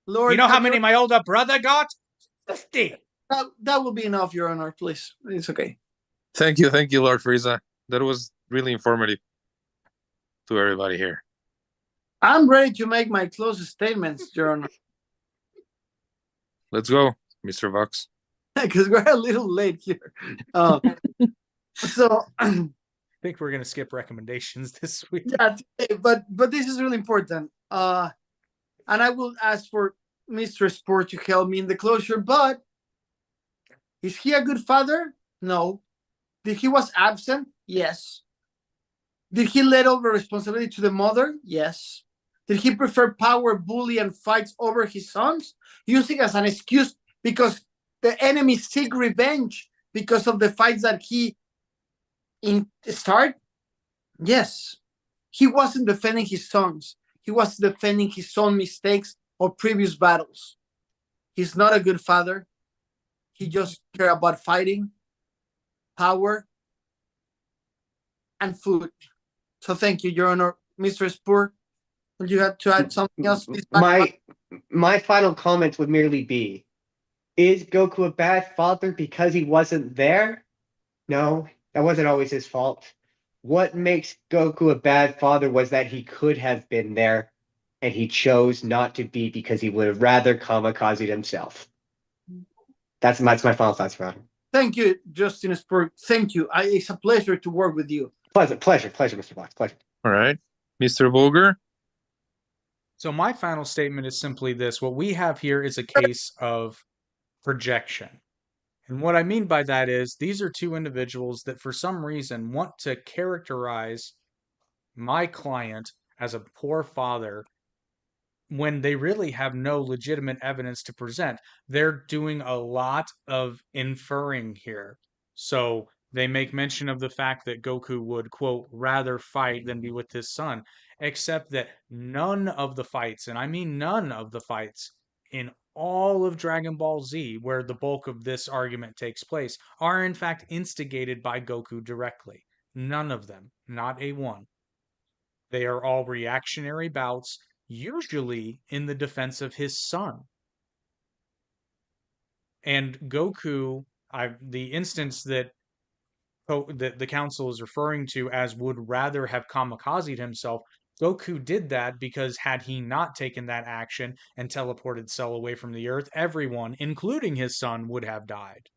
Lord? know how Have you many my older brother got? 50. that will be enough, Your Honor. Please, it's okay. Thank you, Lord Frieza. That was really informative to everybody here. I'm ready to make my closest statements, Your Honor, Let's go, Mr. Vox. because we're a little late here. So I think we're going to skip recommendations this week. yeah, but this is really important. And I will ask for Mr. Sport to help me in the closure. But is he a good father? No. Did he was absent? Yes. Did he let over responsibility to the mother? Yes. Did he prefer power, bully, and fights over his sons, using as an excuse because the enemy seek revenge because of the fights that he start? Yes. He wasn't defending his sons. He was defending his own mistakes or previous battles. He's not a good father. He just cares about fighting, power, and food. So thank you, Your Honor. Mr. Spur, would you have to add something else? Please My final comment would merely be: is Goku a bad father because he wasn't there? No, that wasn't always his fault. What makes Goku a bad father was that he could have been there, and he chose not to be because he would have rather kamikazed himself. That's my final thoughts, Ron. Thank you, Justin Spur. Thank you. It's a pleasure to work with you. Pleasure, Mr. Fox. Pleasure. All right, Mr. Boger. So my final statement is simply this. What we have here is a case of projection. And what I mean by that is these are two individuals that for some reason want to characterize my client as a poor father when they really have no legitimate evidence to present. They're doing a lot of inferring here. So they make mention of the fact that Goku would, quote, rather fight than be with his son, except that none of the fights, and I mean none of the fights, in all of Dragon Ball Z, where the bulk of this argument takes place, are in fact instigated by Goku directly. None of them, not a one. They are all reactionary bouts, usually in the defense of his son. And Goku, the instance that the council is referring to as would rather have kamikazed himself, Goku did that because had he not taken that action and teleported Cell away from the Earth, everyone, including his son, would have died.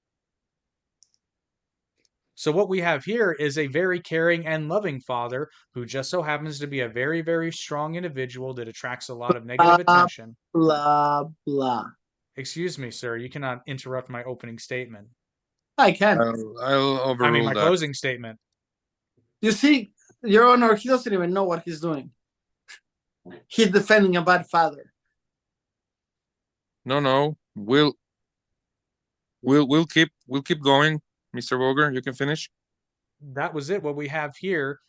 So what we have here is a very caring and loving father who just so happens to be a very, very strong individual that attracts a lot of negative attention. Blah, blah. Excuse me, sir. You cannot interrupt my opening statement. I can. I'll overrule My that. closing statement. You see, Your Honor, he doesn't even know what he's doing. He's defending a bad father. No. We'll keep going, Mr. Boger. You can finish. That was it. What we have here,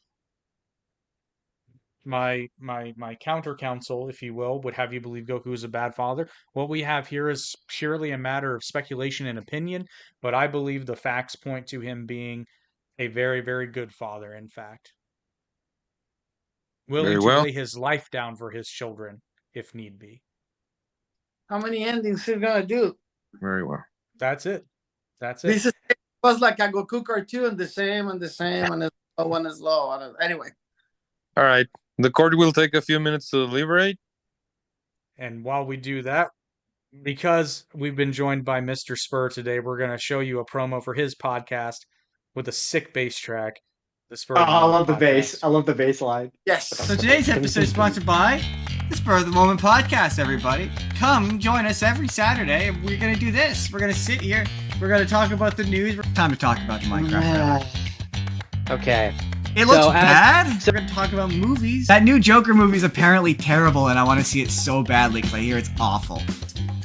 my counter counsel, if you will, would have you believe Goku is a bad father. What we have here is purely a matter of speculation and opinion, but I believe the facts point to him being a very, very good father, in fact. Willing to lay his life down for his children, if need be. How many endings he's gonna do? Very well. That's it. This was like a Goku cartoon, the same, and it's low and it's low. Anyway. All right. The court will take a few minutes to deliberate. And while we do that, because we've been joined by Mr. Spur today, we're going to show you a promo for his podcast with a sick bass track. The Spur. I love the bass. I love the bass line. Yes. So today's episode is sponsored by the Spur of the Moment podcast, everybody. Come join us every Saturday, and we're going to do this. We're going to sit here. We're going to talk about the news. Time to talk about the Minecraft. Okay. It looks bad. So we're going to talk about movies. That new Joker movie is apparently terrible, and I want to see it so badly because I hear it's awful.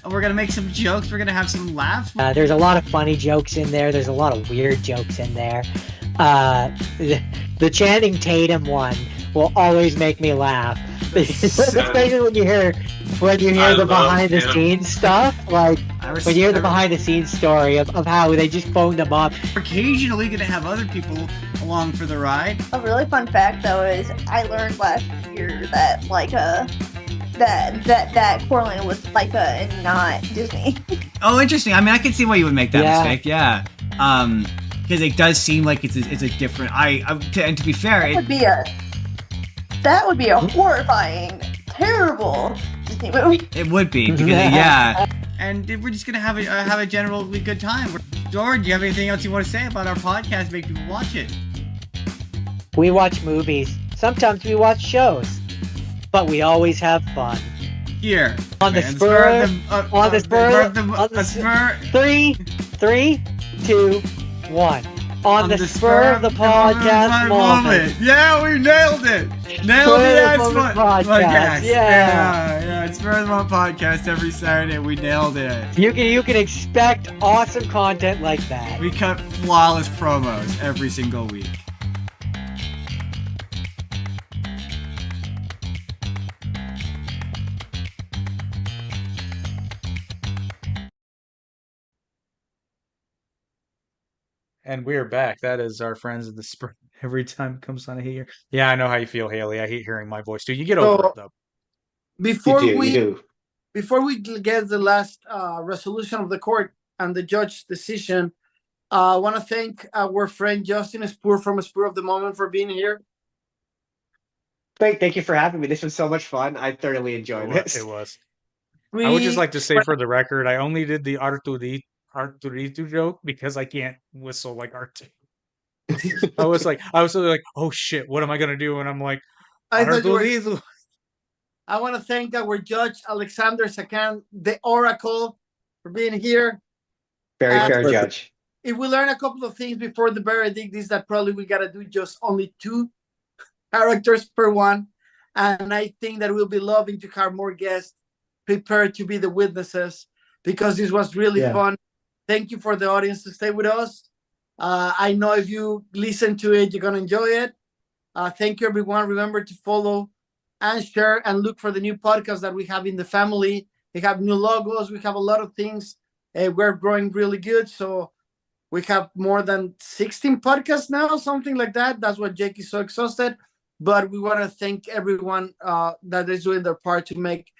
We're going to make some jokes. We're going to have some laughs. There's a lot of funny jokes in there. There's a lot of weird jokes in there. The Channing Tatum one will always make me laugh. Especially when you hear the behind the scenes stuff, like when you hear the behind the scenes story of how they just phoned them up. We're occasionally going to have other people along for the ride. A really fun fact though is I learned last year that that Coraline was Leica and not Disney. Oh, interesting. I mean, I can see why you would make that mistake. Yeah. Because it does seem like it's a different. And to be fair, that would be a horrifying, terrible Disney movie. It would be because yeah. And we're just gonna have a generally good time. George, do you have anything else you want to say about our podcast? Make people watch it. We watch movies. Sometimes we watch shows, but we always have fun. Here on the spur. 3, 2, 1. On the spur of the podcast moment. Yeah, we nailed it. Nailed it. Podcast. Yeah. It's Spur of the Moment podcast every Saturday. We nailed it. You can expect awesome content like that. We cut flawless promos every single week. And we're back. That is our friends at the Spur. Every time it comes on here. Yeah, I know how you feel, Haley. I hate hearing my voice too. You get over it though. Before we get the last resolution of the court and the judge's decision, I want to thank our friend Justin Spur from Spur of the Moment for being here. Thank you for having me. This was so much fun. I thoroughly enjoyed this. It was. I would just like to say for the record, I only did the Arturito joke because I can't whistle like Artu. I was like, oh shit, what am I gonna do? And I'm like, Arturito. I want to thank our judge Alexander Sakan, the Oracle, for being here. Very fair judge. If we learn a couple of things before the verdict, is that probably we gotta do just only 2 characters per one, and I think that we'll be loving to have more guests prepared to be the witnesses because this was really fun. Thank you for the audience to stay with us. I know if you listen to it, you're going to enjoy it. Thank you, everyone. Remember to follow and share and look for the new podcasts that we have in the family. We have new logos. We have a lot of things. We're growing really good. So we have more than 16 podcasts now, something like that. That's why Jake is so exhausted. But we want to thank everyone that is doing their part to make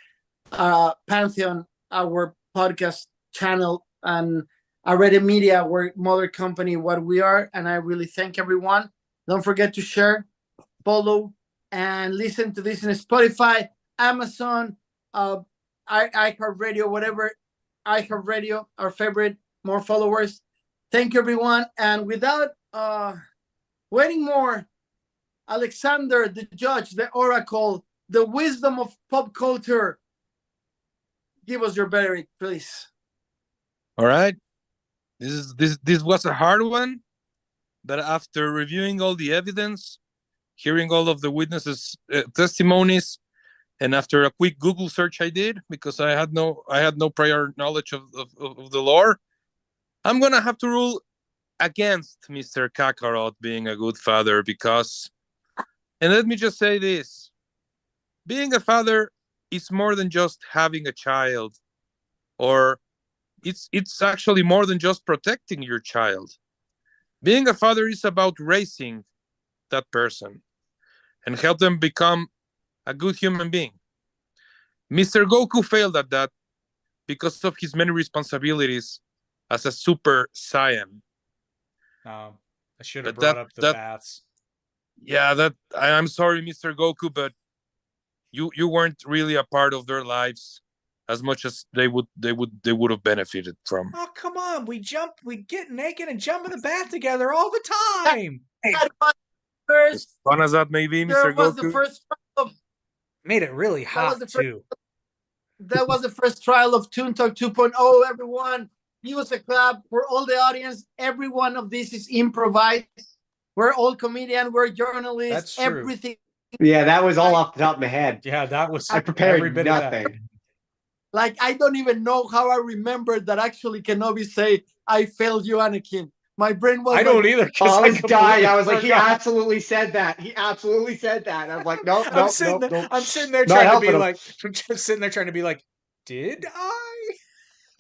Pantheon our podcast channel and Already Media, our mother company, what we are. And I really thank everyone. Don't forget to share, follow, and listen to this in Spotify, Amazon, iHeartRadio, whatever. iHeartRadio, our favorite, more followers. Thank you, everyone. And without waiting more. Alexander, the judge, the oracle, the wisdom of pop culture. Give us your verdict, please. All right. This was a hard one, but after reviewing all the evidence, hearing all of the witnesses' testimonies, and after a quick Google search I did, because I had no prior knowledge of the lore, I'm gonna have to rule against Mr. Kakarot being a good father, because, and let me just say this, being a father is more than just having a child, or it's actually more than just protecting your child. Being a father is about raising that person and help them become a good human being. Mr. Goku failed at that because of his many responsibilities as a Super Saiyan. I should have brought up the baths. Yeah, I'm sorry, Mr. Goku, but you weren't really a part of their lives as much as they would have benefited from. Oh, come on. We get naked and jump in the bath together all the time. As fun as that may be, Mr. Was Goku. the first trial of, made it really hot, too. That was the first trial of Toon Talk 2.0, everyone. Give us a clap for all the audience. Every one of these is improvised. We're all comedians. We're journalists. That's true. Everything. Yeah, that was all off the top of my head. Yeah, that was. I prepared every bit nothing. Of that. Like, I don't even know how I remembered that actually Kenobi say, "I failed you, Anakin." My brain was. I don't either. Oh, I was dying. I was like, he absolutely said that. He absolutely said that. I'm like, nope, I'm sitting there Not trying to be helping like, just sitting there trying to be like, did I?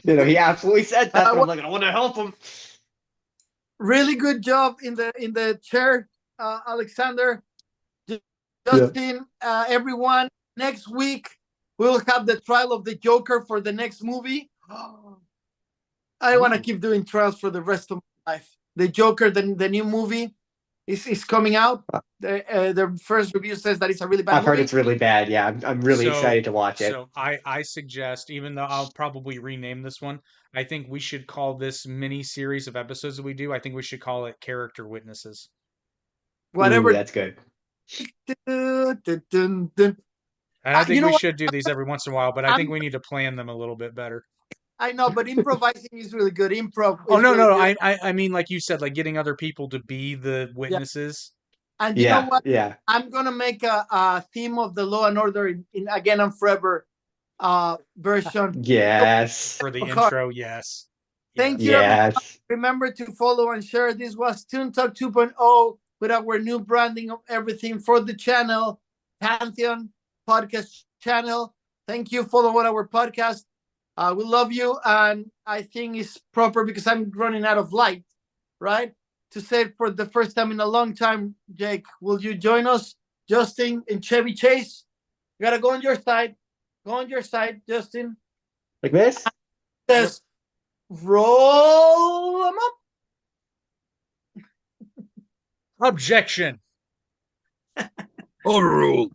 You know, he absolutely said that. But I'm like, I want to help him. Really good job in the chair, Alexander, Justin, everyone. Next week we'll have the trial of the Joker for the next movie. I want to keep doing trials for the rest of my life. The Joker, the new movie, is coming out. The first review says that it's a really bad movie. I've heard it's really bad. Yeah, I'm really excited to watch it. So I suggest, even though I'll probably rename this one, I think we should call this mini series of episodes that we do, I think we should call it Character Witnesses. Whatever. Ooh, that's good. And I think we should do these every once in a while, but I think we need to plan them a little bit better. I know, but improvising is really good. Improv. Oh, no. I mean, like you said, like getting other people to be the witnesses. Yeah. And you know what? Yeah. I'm going to make a theme of the Law and Order in Again and Forever version. Yes. For the intro, yes. Thank you. Yes. Remember to follow and share. This was Toon Talk 2.0 with our new branding of everything for the channel, Pantheon podcast channel. Thank you. Follow our podcast. We love you, and I think it's proper because I'm running out of light, right? To say it for the first time in a long time, Jake, will you join us, Justin and Chevy Chase? You gotta go on your side. Go on your side, Justin. Like this? Just roll them up. Objection. Overruled.